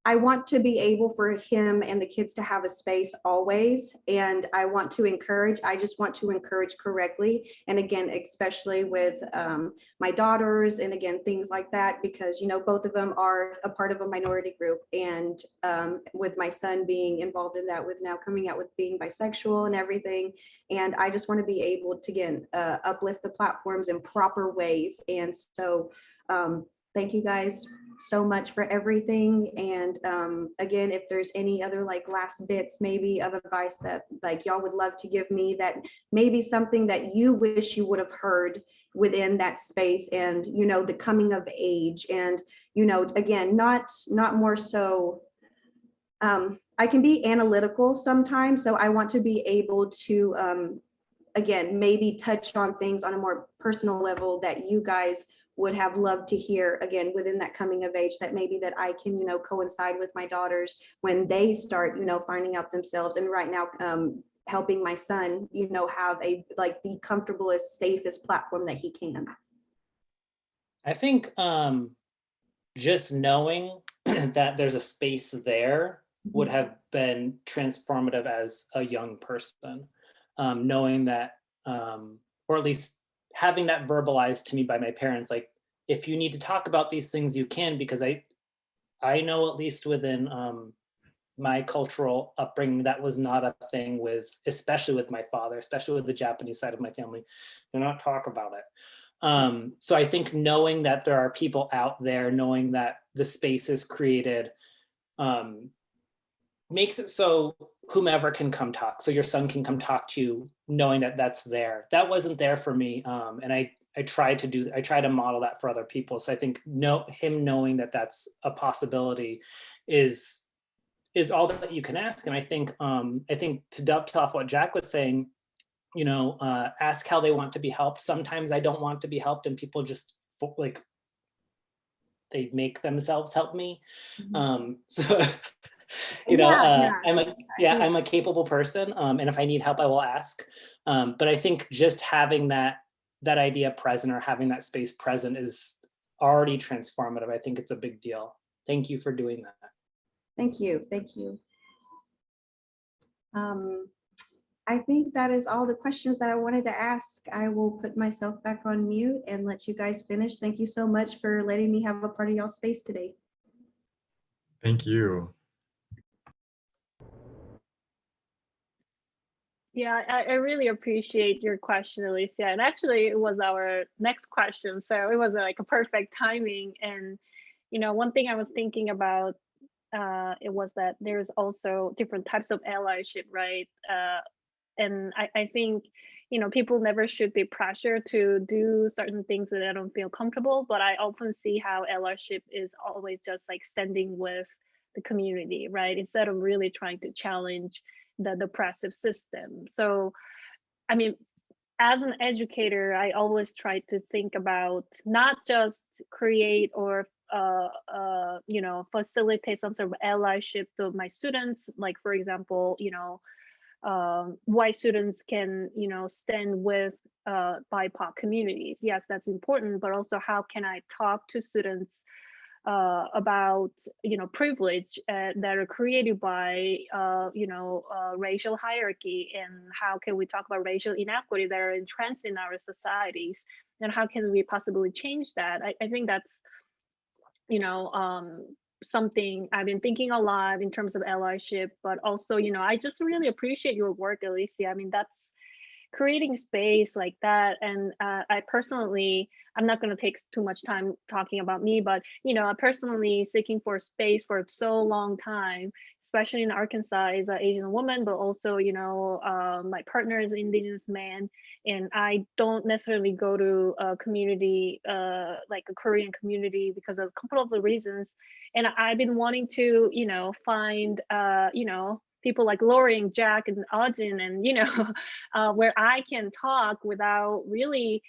Speaker 6: I want to be able for him and the kids to have a space always. And I just want to encourage correctly. And again, especially with my daughters, and again, things like that, because, both of them are a part of a minority group. And with my son being involved in that, with now coming out with being bisexual and everything. And I just want to be able to, again, uplift the platforms in proper ways. And so thank you guys so much for everything. And again, if there's any other like last bits maybe of advice that like y'all would love to give me, that maybe something that you wish you would have heard within that space, and the coming of age, and again, not more so, I can be analytical sometimes, so I want to be able to again, maybe touch on things on a more personal level that you guys would have loved to hear, again, within that coming of age, that maybe that I can, coincide with my daughters when they start, finding out themselves. And right now, helping my son, you know, have a like the comfortablest, safest platform that he can.
Speaker 5: I think just knowing that there's a space there would have been transformative as a young person. Knowing that, or at least having that verbalized to me by my parents, like, if you need to talk about these things, you can, because I know, at least within my cultural upbringing, that was not a thing with, especially with my father, especially with the Japanese side of my family. Do not talk about it. So I think knowing that there are people out there, knowing that the space is created, makes it so whomever can come talk. So your son can come talk to you, knowing that that's there. That wasn't there for me, and I try to model that for other people. So I think him knowing that that's a possibility is all that you can ask. And I think to dovetail off what Jack was saying, you know, ask how they want to be helped. Sometimes I don't want to be helped, and people just like, they make themselves help me. So you know, I'm a capable person, and if I need help, I will ask. But I think just having that idea present, or having that space present, is already transformative. I think it's a big deal. Thank you for doing that.
Speaker 6: Thank you. I think that is all the questions that I wanted to ask. I will put myself back on mute and let you guys finish. Thank you so much for letting me have a part of y'all's space today.
Speaker 4: Thank you.
Speaker 1: Yeah, I really appreciate your question, Alicia. And actually, it was our next question. So it was like a perfect timing. And, you know, one thing I was thinking about, it was that there's also different types of allyship, right? And I think, you know, people never should be pressured to do certain things that they don't feel comfortable. But I often see how allyship is always just like standing with the community, right? Instead of really trying to challenge the oppressive system. So, I mean, as an educator, I always try to think about not just create or you know, facilitate some sort of allyship to my students. Like, for example, you know, white students can, you know, stand with BIPOC communities. Yes, that's important, but also how can I talk to students about, you know, privilege that are created by, you know, racial hierarchy, and how can we talk about racial inequity that are entrenched in our societies, and how can we possibly change that? I think that's, you know, something I've been thinking a lot in terms of allyship, but also, you know, I just really appreciate your work, Alicia. I mean, that's creating space like that. And I personally, I'm not going to take too much time talking about me, but, you know, I personally seeking for space for so long time, especially in Arkansas, as an Asian woman, but also, you know, my partner is an Indigenous man, and I don't necessarily go to a community, like a Korean community, because of a couple of the reasons. And I've been wanting to, you know, find, you know, people like Lori and Jack and Audin, and, you know, where I can talk without really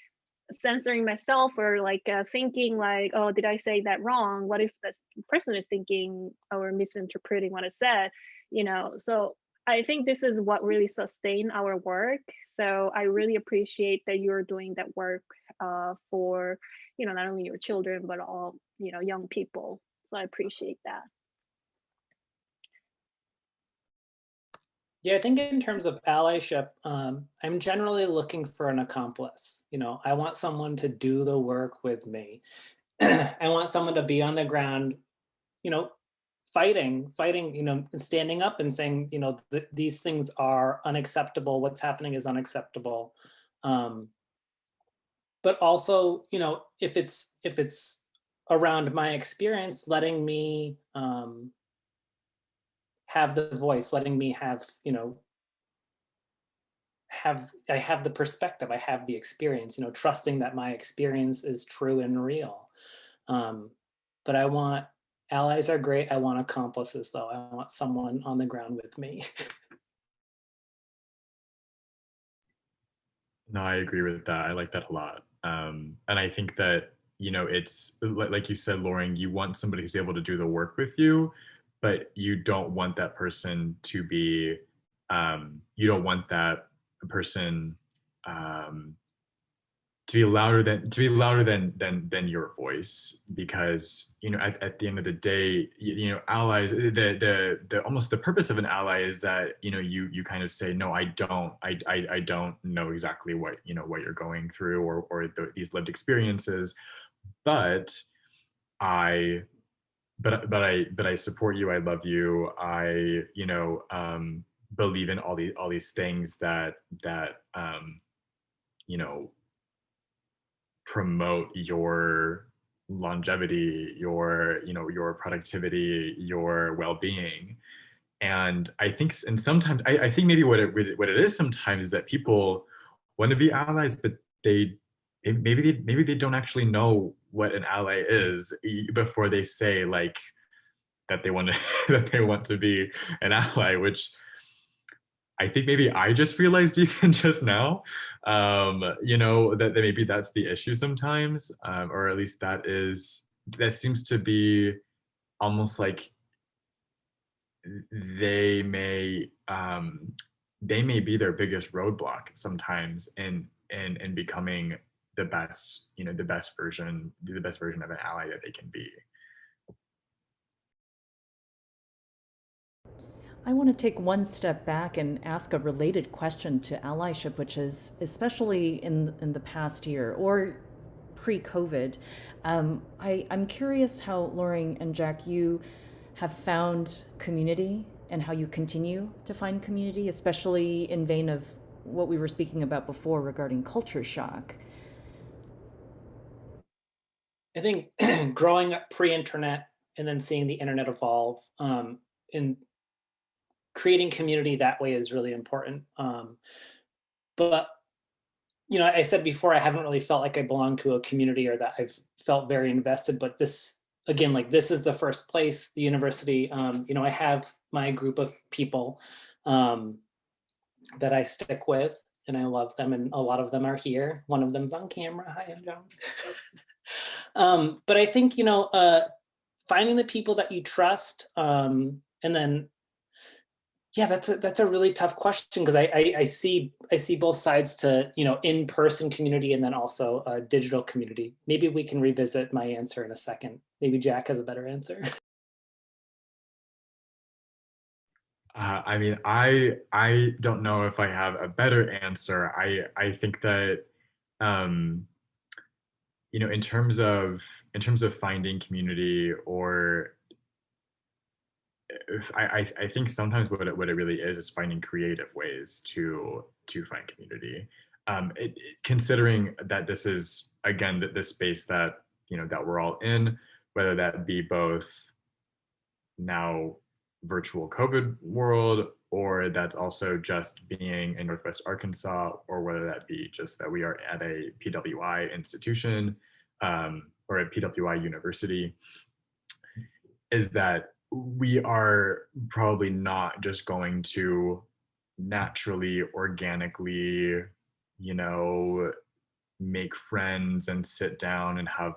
Speaker 1: censoring myself, or like thinking like, oh, did I say that wrong? What if this person is thinking or misinterpreting what I said? You know, so I think this is what really sustain our work. So I really appreciate that you're doing that work for, you know, not only your children, but all, you know, young people. So I appreciate that.
Speaker 5: Yeah, I think in terms of allyship, I'm generally looking for an accomplice. You know, I want someone to do the work with me. I want someone to be on the ground, you know, fighting, you know, and standing up and saying, you know, these things are unacceptable. What's happening is unacceptable. But also, you know, if it's around my experience, letting me have the voice, letting me have, you know, I have the perspective, I have the experience, you know, trusting that my experience is true and real. But I want, allies are great. I want accomplices though. I want someone on the ground with me.
Speaker 4: No, I agree with that. I like that a lot. And I think that, you know, it's like you said, Lauren, you want somebody who's able to do the work with you, but you don't want that person to be you don't want that person to be louder than your voice, because at the end of the day, allies, the almost the purpose of an ally is that you kind of say, no, I don't know exactly what what you're going through, or these lived experiences, but I but I support you, I love you, I believe in all these things that you know promote your longevity, your productivity, your well-being. And I think, and sometimes I think maybe what it is sometimes is that people want to be allies, but maybe they don't actually know what an ally is before they say like that they want to that they want to be an ally, which I think maybe I just realized even just now, that maybe that's the issue sometimes, or at least that seems to be almost like they may be their biggest roadblock sometimes in becoming the best version of an ally that they can be.
Speaker 2: I want to take one step back and ask a related question to allyship, which is, especially in the past year or pre-COVID, I'm curious how, Loring and Jack, you have found community and how you continue to find community, especially in vein of what we were speaking about before regarding culture shock.
Speaker 5: I think growing up pre-internet and then seeing the internet evolve, and creating community that way is really important. But I said before, I haven't really felt like I belong to a community or that I've felt very invested, but this, again, like this is the first place, the university. I have my group of people that I stick with, and I love them, and a lot of them are here. One of them's on camera. Hi, I'm John. But I think, finding the people that you trust, and then, yeah, that's a really tough question, because I see both sides to, in-person community and then also a digital community. Maybe we can revisit my answer in a second. Maybe Jack has a better answer.
Speaker 4: I mean, I don't know if I have a better answer. I think that in terms of finding community, or I think sometimes what it really is finding creative ways to find community. Considering that this is, again, this space that that we're all in, whether that be both now virtual COVID world, or that's also just being in Northwest Arkansas, or whether that be just that we are at a PWI institution, or a PWI university, is that we are probably not just going to naturally, organically, make friends and sit down and have,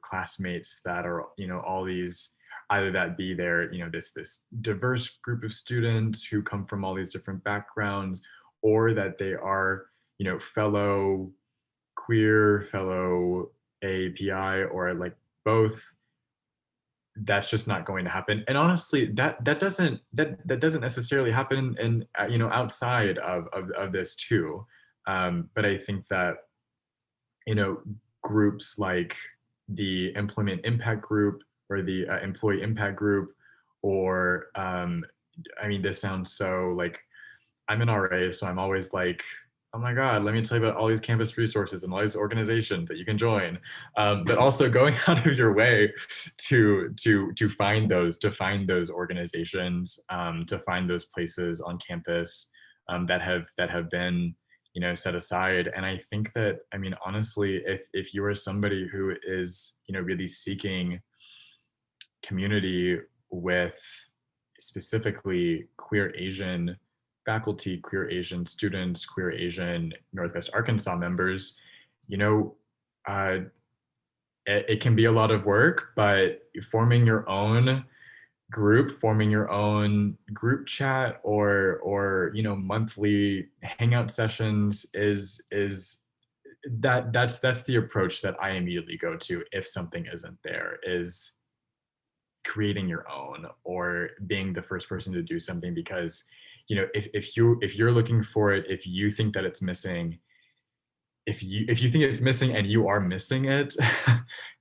Speaker 4: classmates that are, all these, either that be their, this diverse group of students who come from all these different backgrounds, or that they are, fellow queer, fellow AAPI, or like both. That's just not going to happen. And honestly, that doesn't necessarily happen in outside of this too. But I think that groups like the Employment Impact Group, or the Employee Impact Group, or I mean, this sounds so like, I'm an RA, so I'm always like, oh my God, let me tell you about all these campus resources and all these organizations that you can join. But also going out of your way to find those organizations, to find those places on campus that have been set aside. And I think that, I mean, honestly, if you are somebody who is really seeking community with specifically queer Asian faculty, queer Asian students, queer Asian Northwest Arkansas members, it can be a lot of work, but forming your own group, forming your own group chat or you know, monthly hangout sessions is that's the approach that I immediately go to if something isn't there, is creating your own or being the first person to do something. Because you know, if you're looking for it, if you think that it's missing, if you think it's missing and you are missing it,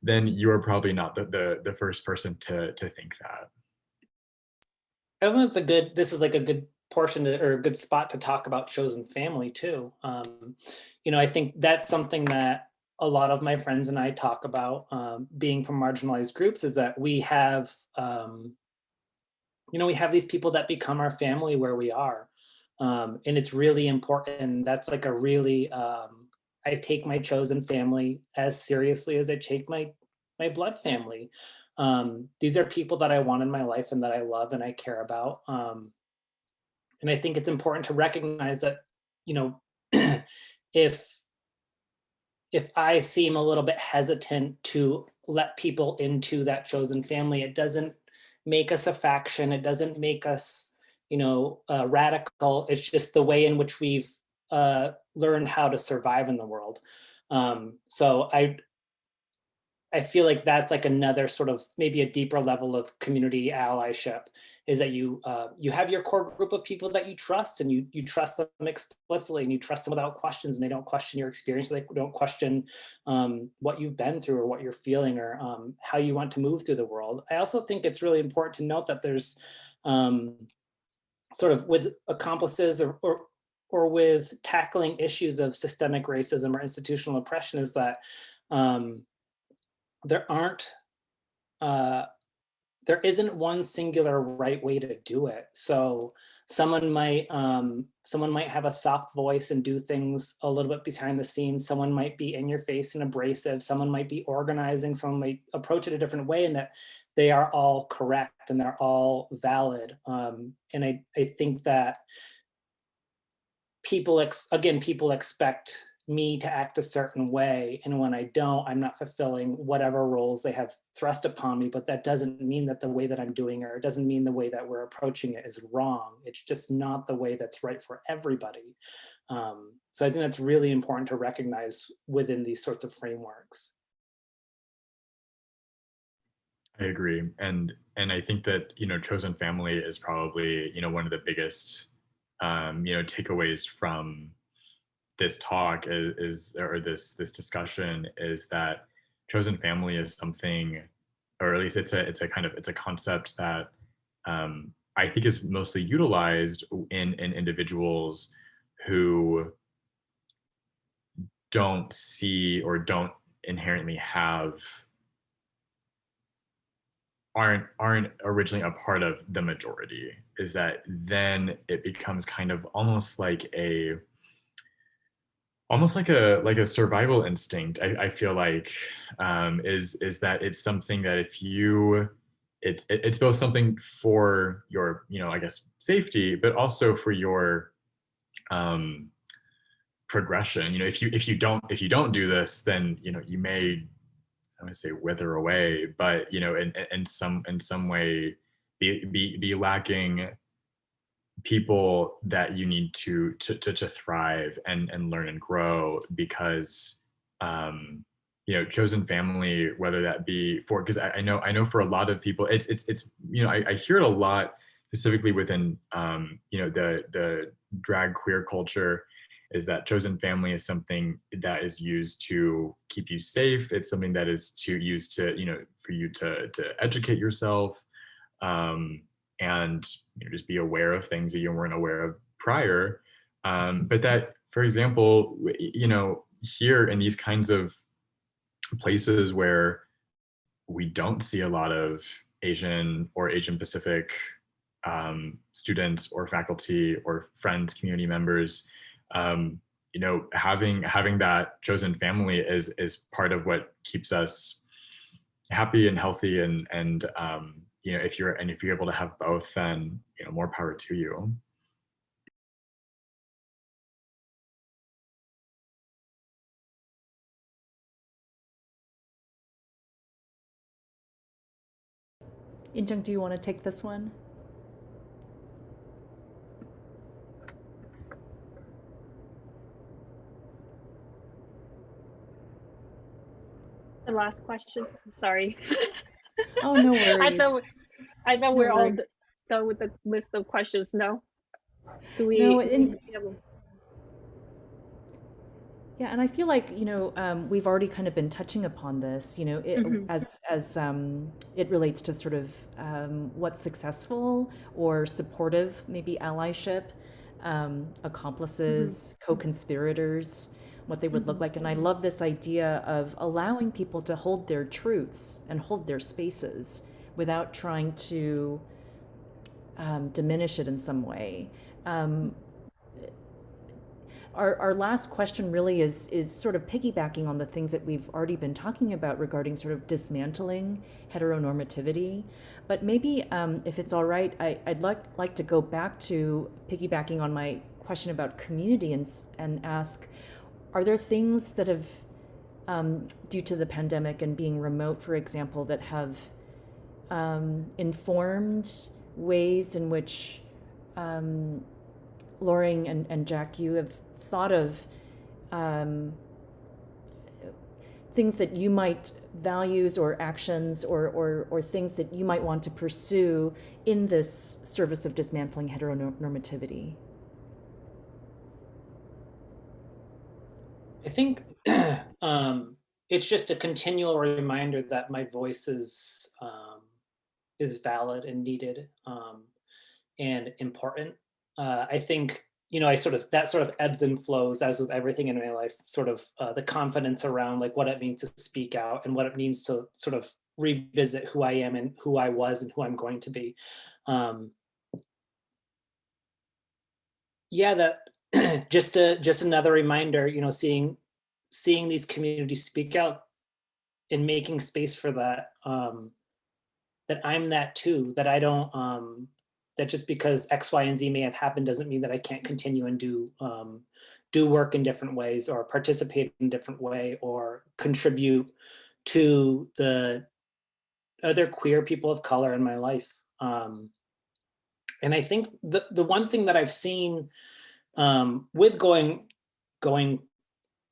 Speaker 4: then you are probably not the first person to think that.
Speaker 5: I think it's a good, this is like a good portion to, or a good spot to talk about chosen family too. You know, I think that's something that a lot of my friends and I talk about, being from marginalized groups, is that we have, you know, we have these people that become our family where we are. And it's really important. That's like a really, I take my chosen family as seriously as I take my blood family. These are people that I want in my life and that I love and I care about. And I think it's important to recognize that, you know, if if I seem a little bit hesitant to let people into that chosen family, it doesn't make us a faction. It doesn't make us, you know, radical. It's just the way in which we've learned how to survive in the world. So I feel like that's like another sort of maybe a deeper level of community allyship, is that you have your core group of people that you trust, and you trust them explicitly, and you trust them without questions, and they don't question your experience, they don't question what you've been through or what you're feeling, or how you want to move through the world. I also think it's really important to note that there's sort of with accomplices or with tackling issues of systemic racism or institutional oppression, is that there aren't there isn't one singular right way to do it. So someone might have a soft voice and do things a little bit behind the scenes. Someone might be in your face and abrasive. Someone might be organizing. Someone might approach it a different way, and that they are all correct and they're all valid. And I think that people expect me to act a certain way, and when I don't, I'm not fulfilling whatever roles they have thrust upon me. But that doesn't mean that the way that I'm doing it, or it doesn't mean the way that we're approaching it, is wrong. It's just not the way that's right for everybody. So I think that's really important to recognize within these sorts of frameworks.
Speaker 4: I agree. And I think that, you know, chosen family is probably, you know, one of the biggest you know, takeaways from this talk is or this discussion, is that chosen family is something, or at least it's a kind of, it's a concept that I think is mostly utilized in individuals who don't see or don't inherently have, aren't originally a part of the majority. Is that then it becomes kind of almost like a survival instinct. I feel like is that it's something that if you, it's both something for your, you know, I guess safety, but also for your um progression. You know, if you don't do this, then you know you may, I would say, wither away, but you know, in some way be lacking people that you need to thrive and learn and grow. Because you know, chosen family, whether that be for, because I know for a lot of people it's you know, I hear it a lot, specifically within you know, the drag queer culture, is that chosen family is something that is used to keep you safe. It's something that is to use to, you know, for you to educate yourself, and you know, just be aware of things that you weren't aware of prior. But that, for example, you know, here in these kinds of places where we don't see a lot of Asian or Asian Pacific students or faculty or friends, community members, you know, having that chosen family is part of what keeps us happy and healthy. And you know, if you're able to have both, then you know, more power to you.
Speaker 2: Injung, do you want to take this one?
Speaker 1: The last question. Sorry.
Speaker 2: Oh, no worries.
Speaker 1: I thought
Speaker 2: No
Speaker 1: we're all
Speaker 2: worries.
Speaker 1: done with the list of questions. No. Do we?
Speaker 2: No, yeah, and I feel like, we've already kind of been touching upon this, as it relates to sort of what's successful or supportive, maybe allyship, accomplices, co-conspirators, what they would look like. And I love this idea of allowing people to hold their truths and hold their spaces without trying to diminish it in some way. Our last question really is sort of piggybacking on the things that we've already been talking about regarding sort of dismantling heteronormativity. But maybe if it's all right, I'd like to go back to piggybacking on my question about community and ask, are there things that have, due to the pandemic and being remote, for example, that have informed ways in which Loring and Jack, you have thought of things that you might, values or actions or things that you might want to pursue in this service of dismantling heteronormativity?
Speaker 5: I think it's just a continual reminder that my voice is valid and needed and important. I think, that sort of ebbs and flows, as with everything in my life, sort of the confidence around like what it means to speak out and what it means to sort of revisit who I am and who I was and who I'm going to be. Yeah, that just another reminder, seeing these communities speak out and making space for that, that I'm that too, that I don't, that just because X, Y, and Z may have happened doesn't mean that I can't continue and do work in different ways or participate in a different way or contribute to the other queer people of color in my life. And I think the one thing that I've seen with going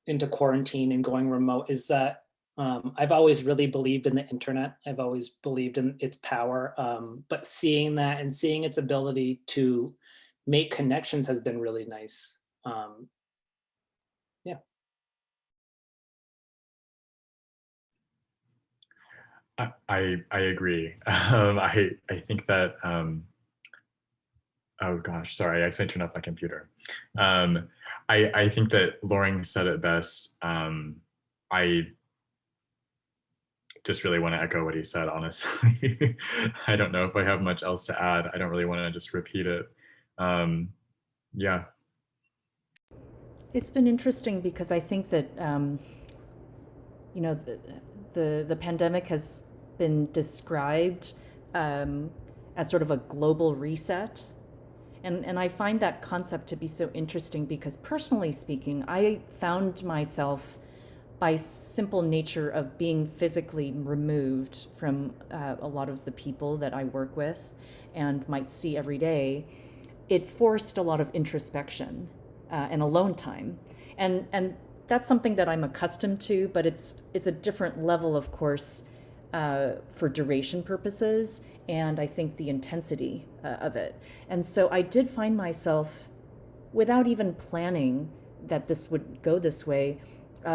Speaker 5: into quarantine and going remote is that I've always really believed in the internet. I've always believed in its power, but seeing that and seeing its ability to make connections has been really nice. Yeah.
Speaker 4: I agree. I think that oh gosh, sorry, I accidentally turned off my computer. I think that Loring said it best. I just really want to echo what he said, honestly. I don't know if I have much else to add. I don't really want to just repeat it. Yeah.
Speaker 2: It's been interesting because I think that, the pandemic has been described as sort of a global reset. And I find that concept to be so interesting because personally speaking, I found myself, by simple nature of being physically removed from a lot of the people that I work with and might see every day, it forced a lot of introspection and alone time. And that's something that I'm accustomed to, but it's a different level, of course, for duration purposes, and I think the intensity of it. And so I did find myself, without even planning that this would go this way,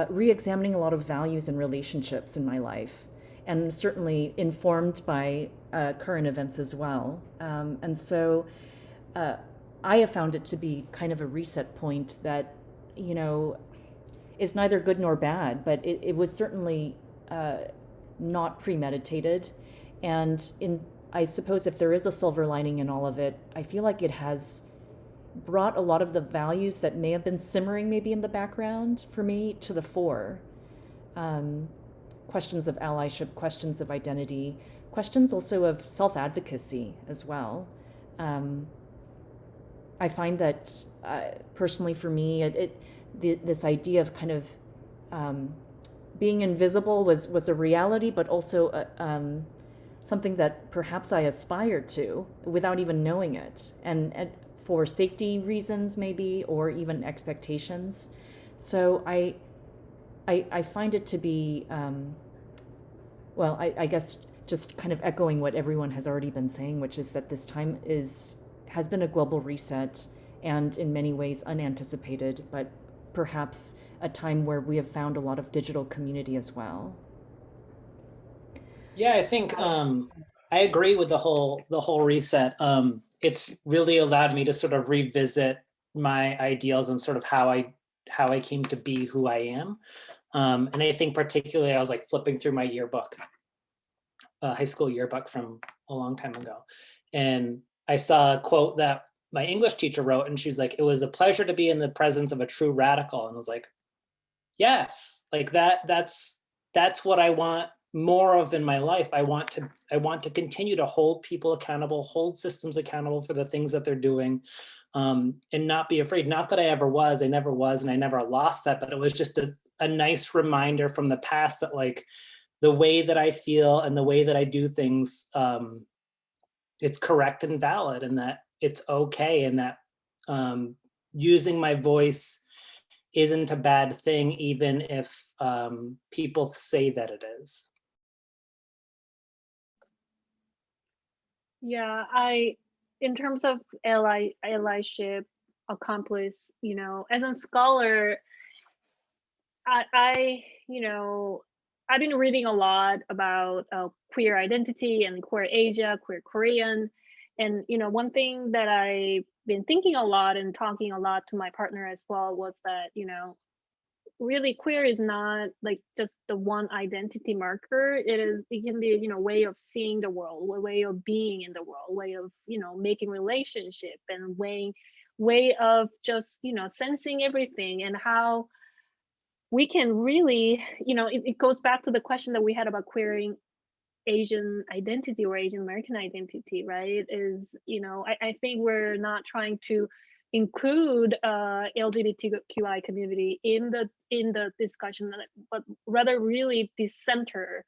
Speaker 2: re-examining a lot of values and relationships in my life, and certainly informed by current events as well. And so I have found it to be kind of a reset point that, is neither good nor bad, but it was certainly not premeditated. And I suppose if there is a silver lining in all of it, I feel like it has brought a lot of the values that may have been simmering maybe in the background for me to the fore. Questions of allyship, questions of identity, questions also of self-advocacy as well. I find that personally for me, this idea of kind of being invisible was a reality, but also something that perhaps I aspire to without even knowing it, and for safety reasons maybe, or even expectations. So I find it to be, well, I guess just kind of echoing what everyone has already been saying, which is that this time has been a global reset, and in many ways unanticipated, but perhaps a time where we have found a lot of digital community as well.
Speaker 5: Yeah, I think I agree with the whole reset. It's really allowed me to sort of revisit my ideals and sort of how I came to be who I am. And I think particularly I was like flipping through my yearbook, high school yearbook from a long time ago, and I saw a quote that my English teacher wrote, and she's like, "It was a pleasure to be in the presence of a true radical." And I was like, yes, like that's what I want more of in my life. I want to continue to hold people accountable, hold systems accountable for the things that they're doing, and not be afraid. Not that I ever was, I never was, and I never lost that, but it was just a nice reminder from the past that like the way that I feel and the way that I do things, it's correct and valid, and that it's okay, and that using my voice isn't a bad thing, even if people say that it is.
Speaker 1: Yeah, in terms of allyship, accomplice, as a scholar, I've been reading a lot about queer identity and queer Asia, queer Korean. And, one thing that I've been thinking a lot and talking a lot to my partner as well was that, really queer is not like just the one identity marker. It can be, a way of seeing the world, a way of being in the world, way of, making relationship, and way of just, sensing everything, and how we can really, it goes back to the question that we had about queering Asian identity or Asian American identity, right? I think we're not trying to include LGBTQI community in the discussion, but rather really decenter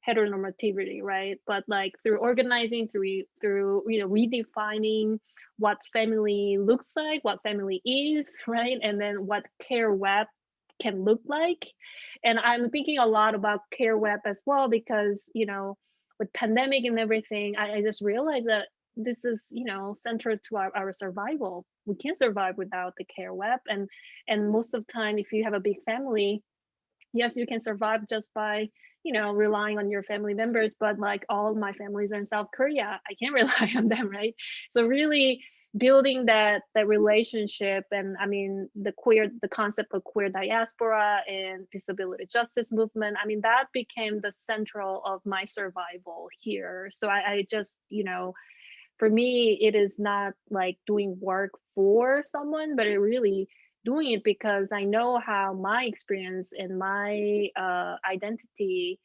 Speaker 1: heteronormativity, right? But like through organizing, through redefining what family looks like, what family is, right? And then what care web can look like. And I'm thinking a lot about care web as well, because with pandemic and everything, I just realized that this is central to our survival. We can't survive without the care web, and most of the time, if you have a big family, yes, you can survive just by relying on your family members, but like all my families are in South Korea, I can't rely on them, right? So really building that relationship, and I mean the concept of queer diaspora and disability justice movement, I mean that became the central of my survival here. So I just for me, it is not like doing work for someone, but it really doing it because I know how my experience and my identity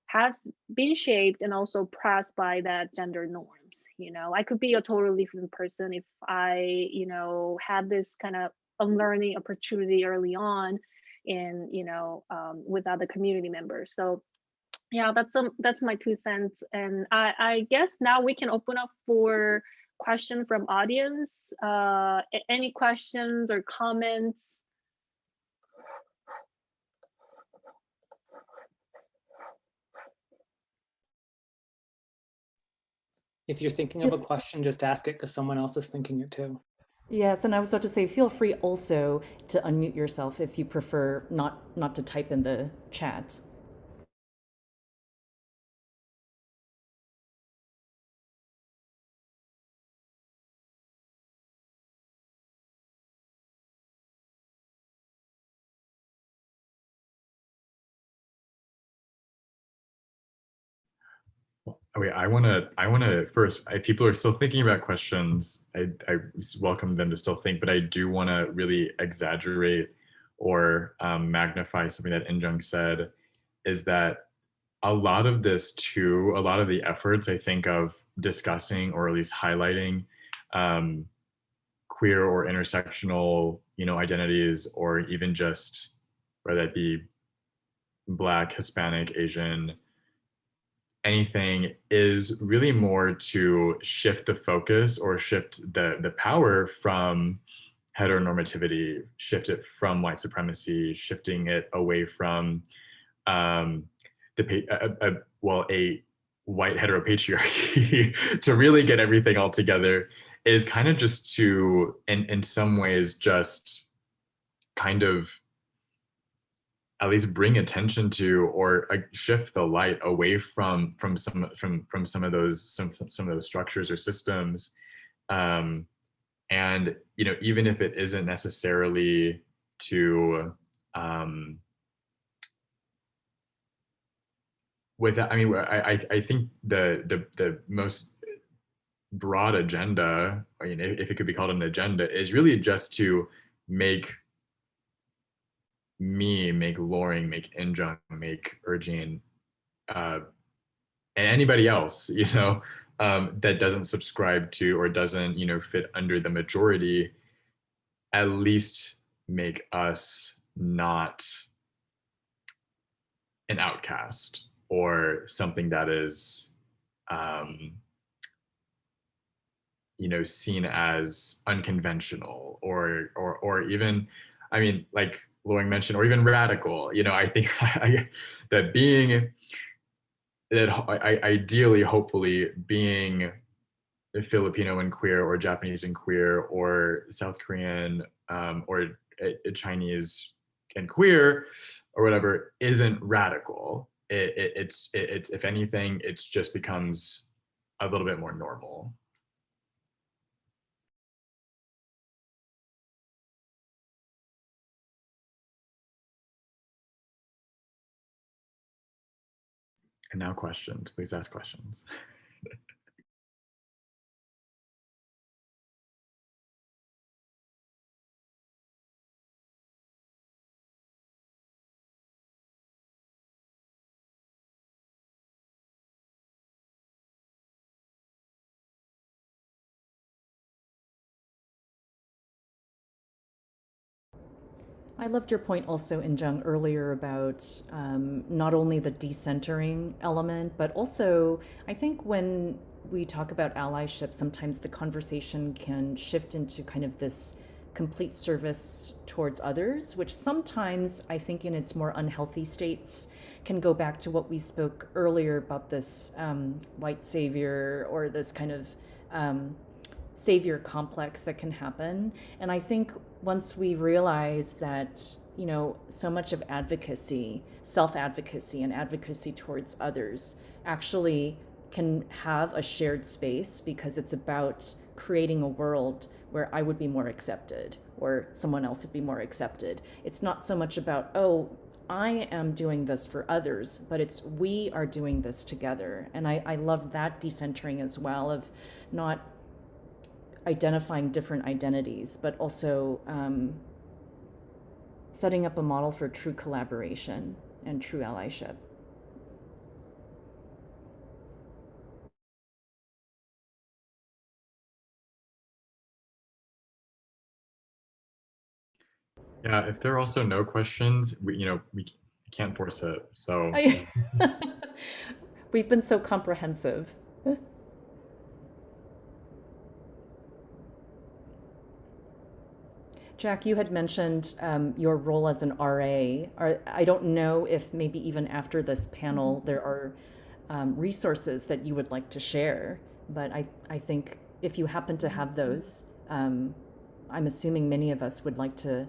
Speaker 1: has been shaped and also pressed by that gender norms. I could be a totally different person if I, had this kind of unlearning opportunity early on in, with other community members. So yeah, that's my 2 cents. And I guess now we can open up for questions from audience. Any questions or comments?
Speaker 5: If you're thinking of a question, just ask it, because someone else is thinking it too.
Speaker 2: Yes, and I was about to say, feel free also to unmute yourself if you prefer not to type in the chat.
Speaker 4: Okay, I want to first, if people are still thinking about questions, I welcome them to still think, but I do want to really exaggerate or magnify something that Injung said, is that a lot of this too, a lot of the efforts I think of discussing or at least highlighting queer or intersectional, identities, or even just whether that be Black, Hispanic, Asian, anything is really more to shift the focus or shift the power from heteronormativity, shift it from white supremacy, shifting it away from a white heteropatriarchy to really get everything all together, is kind of just to, in some ways, just kind of at least bring attention to, or shift the light away from some of those structures or systems. And even if it isn't necessarily to I think the most broad agenda, if it could be called an agenda, is really just to make me, make Loring, make Injung, make Urjin, and anybody else, that doesn't subscribe to or doesn't, fit under the majority, at least make us not an outcast or something that is, seen as unconventional or even, like Loring mentioned, or even radical. I think that ideally, hopefully, being Filipino and queer, or Japanese and queer, or South Korean, or Chinese and queer, or whatever, isn't radical. It's if anything, it's just becomes a little bit more normal. And now questions, please ask questions.
Speaker 2: I loved your point also, Injung, earlier about not only the decentering element, but also I think when we talk about allyship, sometimes the conversation can shift into kind of this complete service towards others, which sometimes I think in its more unhealthy states can go back to what we spoke earlier about this white savior, or this kind of savior complex that can happen. And I think once we realize that, so much of advocacy, self-advocacy and advocacy towards others actually can have a shared space, because it's about creating a world where I would be more accepted or someone else would be more accepted. It's not so much about, oh, I am doing this for others, but it's we are doing this together. And I love that decentering as well, of not identifying different identities, but also setting up a model for true collaboration and true allyship.
Speaker 4: Yeah, if there are also no questions, we can't force it. So
Speaker 2: we've been so comprehensive. Jack, you had mentioned your role as an RA. I don't know if maybe even after this panel there are resources that you would like to share, but I think if you happen to have those, I'm assuming many of us would like to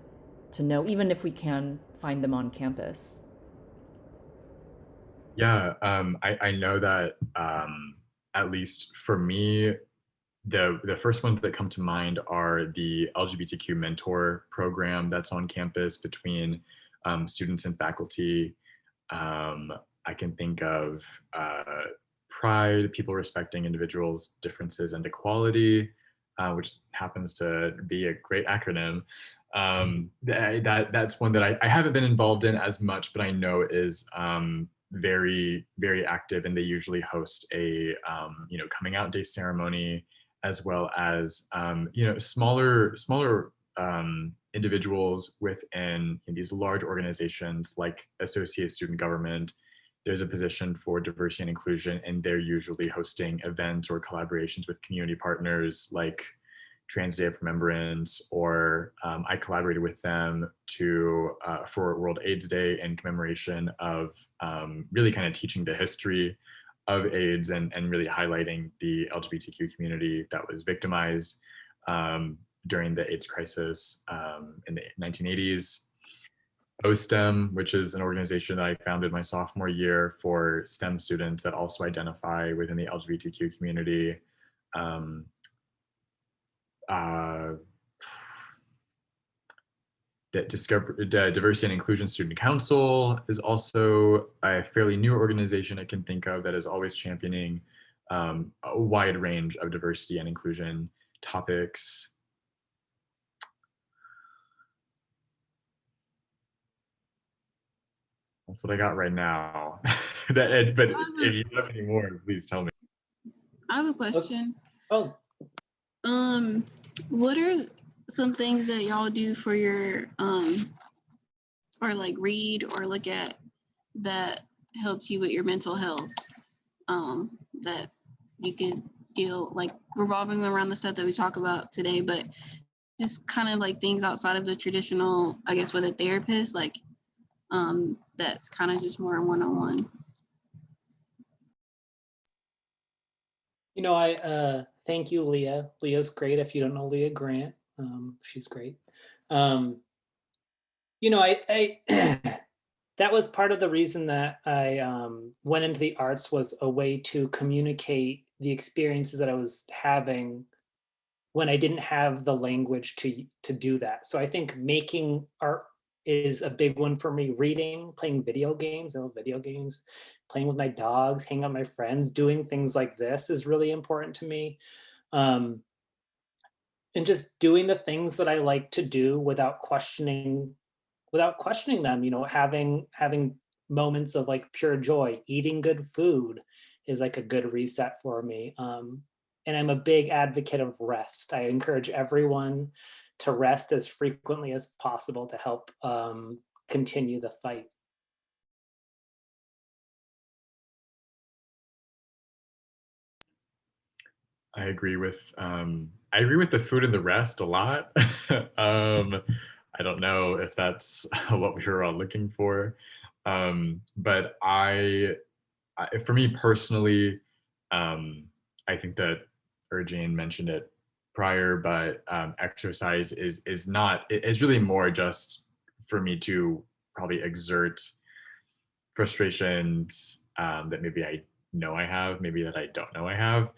Speaker 2: know, even if we can find them on campus.
Speaker 4: Yeah, I know that at least for me, the first ones that come to mind are the LGBTQ mentor program that's on campus between students and faculty. I can think of Pride, People Respecting Individuals' Differences and Equality, which happens to be a great acronym. That's one that I haven't been involved in as much, but I know is very, very active, and they usually host a coming out day ceremony, as well as smaller individuals within these large organizations like Associate Student Government there's a position for diversity and inclusion, and they're usually hosting events or collaborations with community partners like Trans Day of Remembrance, or I collaborated with them for World AIDS Day in commemoration of really kind of teaching the history of AIDS and really highlighting the LGBTQ community that was victimized during the AIDS crisis in the 1980s. OSTEM, which is an organization that I founded my sophomore year for STEM students that also identify within the LGBTQ community. The Diversity and Inclusion Student Council is also a fairly new organization I can think of that is always championing a wide range of diversity and inclusion topics. That's what I got right now. But if you have any more, please tell me.
Speaker 7: I have a question.
Speaker 5: Oh,
Speaker 7: What are some things that y'all do for your or like read or look at that helps you with your mental health? That you could deal, like revolving around the stuff that we talk about today, but just kind of like things outside of the traditional, I guess, with a therapist, like that's kind of just more one-on-one.
Speaker 5: you know, I thank you, Leah. Leah's great. If you don't know Leah Grant, she's great. You know, I that was part of the reason that I went into the arts, was a way to communicate the experiences that I was having when I didn't have the language to do that. So I think making art is a big one for me. Reading, playing video games, I love video games, playing with my dogs, hanging out with my friends, doing things like this is really important to me. And just doing the things that I like to do without questioning them, you know, having moments of like pure joy. Eating good food is like a good reset for me. And I'm a big advocate of rest. I encourage everyone to rest as frequently as possible to help continue the fight.
Speaker 4: I agree with the food and the rest a lot. I don't know if that's what we were all looking for, but for me personally, I think that Jane mentioned it prior, but exercise is not. It's really more just for me to probably exert frustrations that maybe I know I have, maybe that I don't know I have.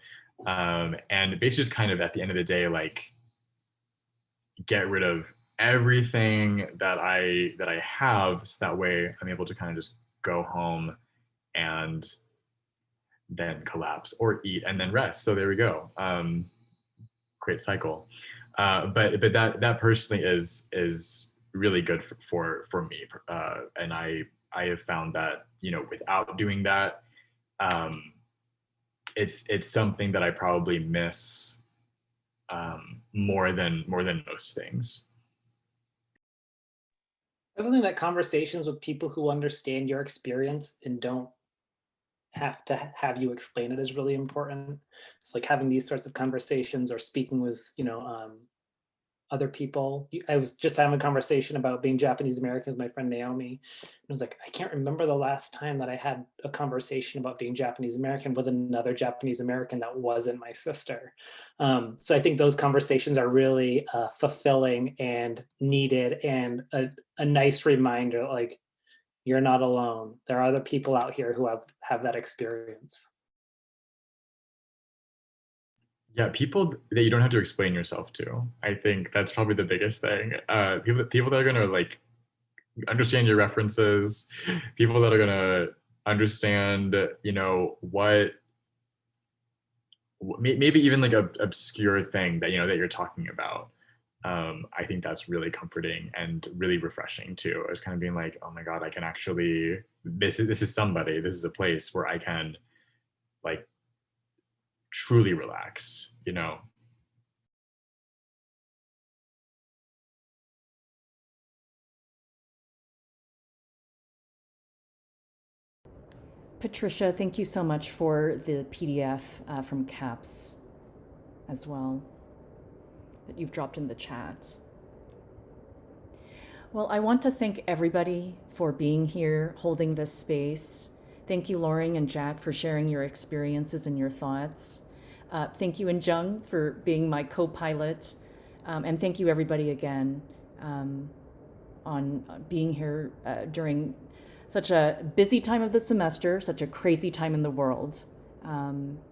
Speaker 4: And basically just kind of at the end of the day, like get rid of everything that I have, so that way I'm able to kind of just go home and then collapse or eat and then rest. So there we go. Great cycle. But that personally is really good for me. And I have found that, you know, without doing that, it's something that I probably miss more than most things.
Speaker 5: I was thinking that conversations with people who understand your experience and don't have to have you explain it is really important. It's like having these sorts of conversations or speaking with, you know, other people. I was just having a conversation about being Japanese American with my friend Naomi. I was like, I can't remember the last time that I had a conversation about being Japanese American with another Japanese American that wasn't my sister. So I think those conversations are really fulfilling and needed, and a nice reminder, like, you're not alone. There are other people out here who have that experience.
Speaker 4: Yeah, people that you don't have to explain yourself to. I think that's probably the biggest thing. People that are gonna like understand your references, people that are gonna understand, you know, maybe even like a obscure thing that, you know, that you're talking about. I think that's really comforting and really refreshing too. I was kind of being like, oh my God, I can actually, this is somebody, this is a place where I can like truly relax, you know?
Speaker 2: Patricia, thank you so much for the PDF from CAPS as well that you've dropped in the chat. Well, I want to thank everybody for being here, holding this space. Thank you, Loring and Jack, for sharing your experiences and your thoughts. Thank you, Injung, for being my co-pilot. And thank you, everybody, again, on being here during such a busy time of the semester, such a crazy time in the world.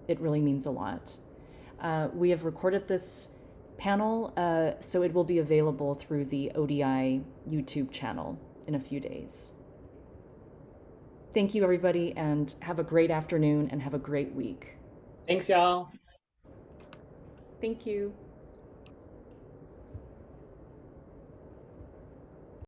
Speaker 2: It really means a lot. We have recorded this panel, so it will be available through the ODI YouTube channel in a few days. Thank you, everybody, and have a great afternoon and have a great week.
Speaker 5: Thanks, y'all.
Speaker 2: Thank you.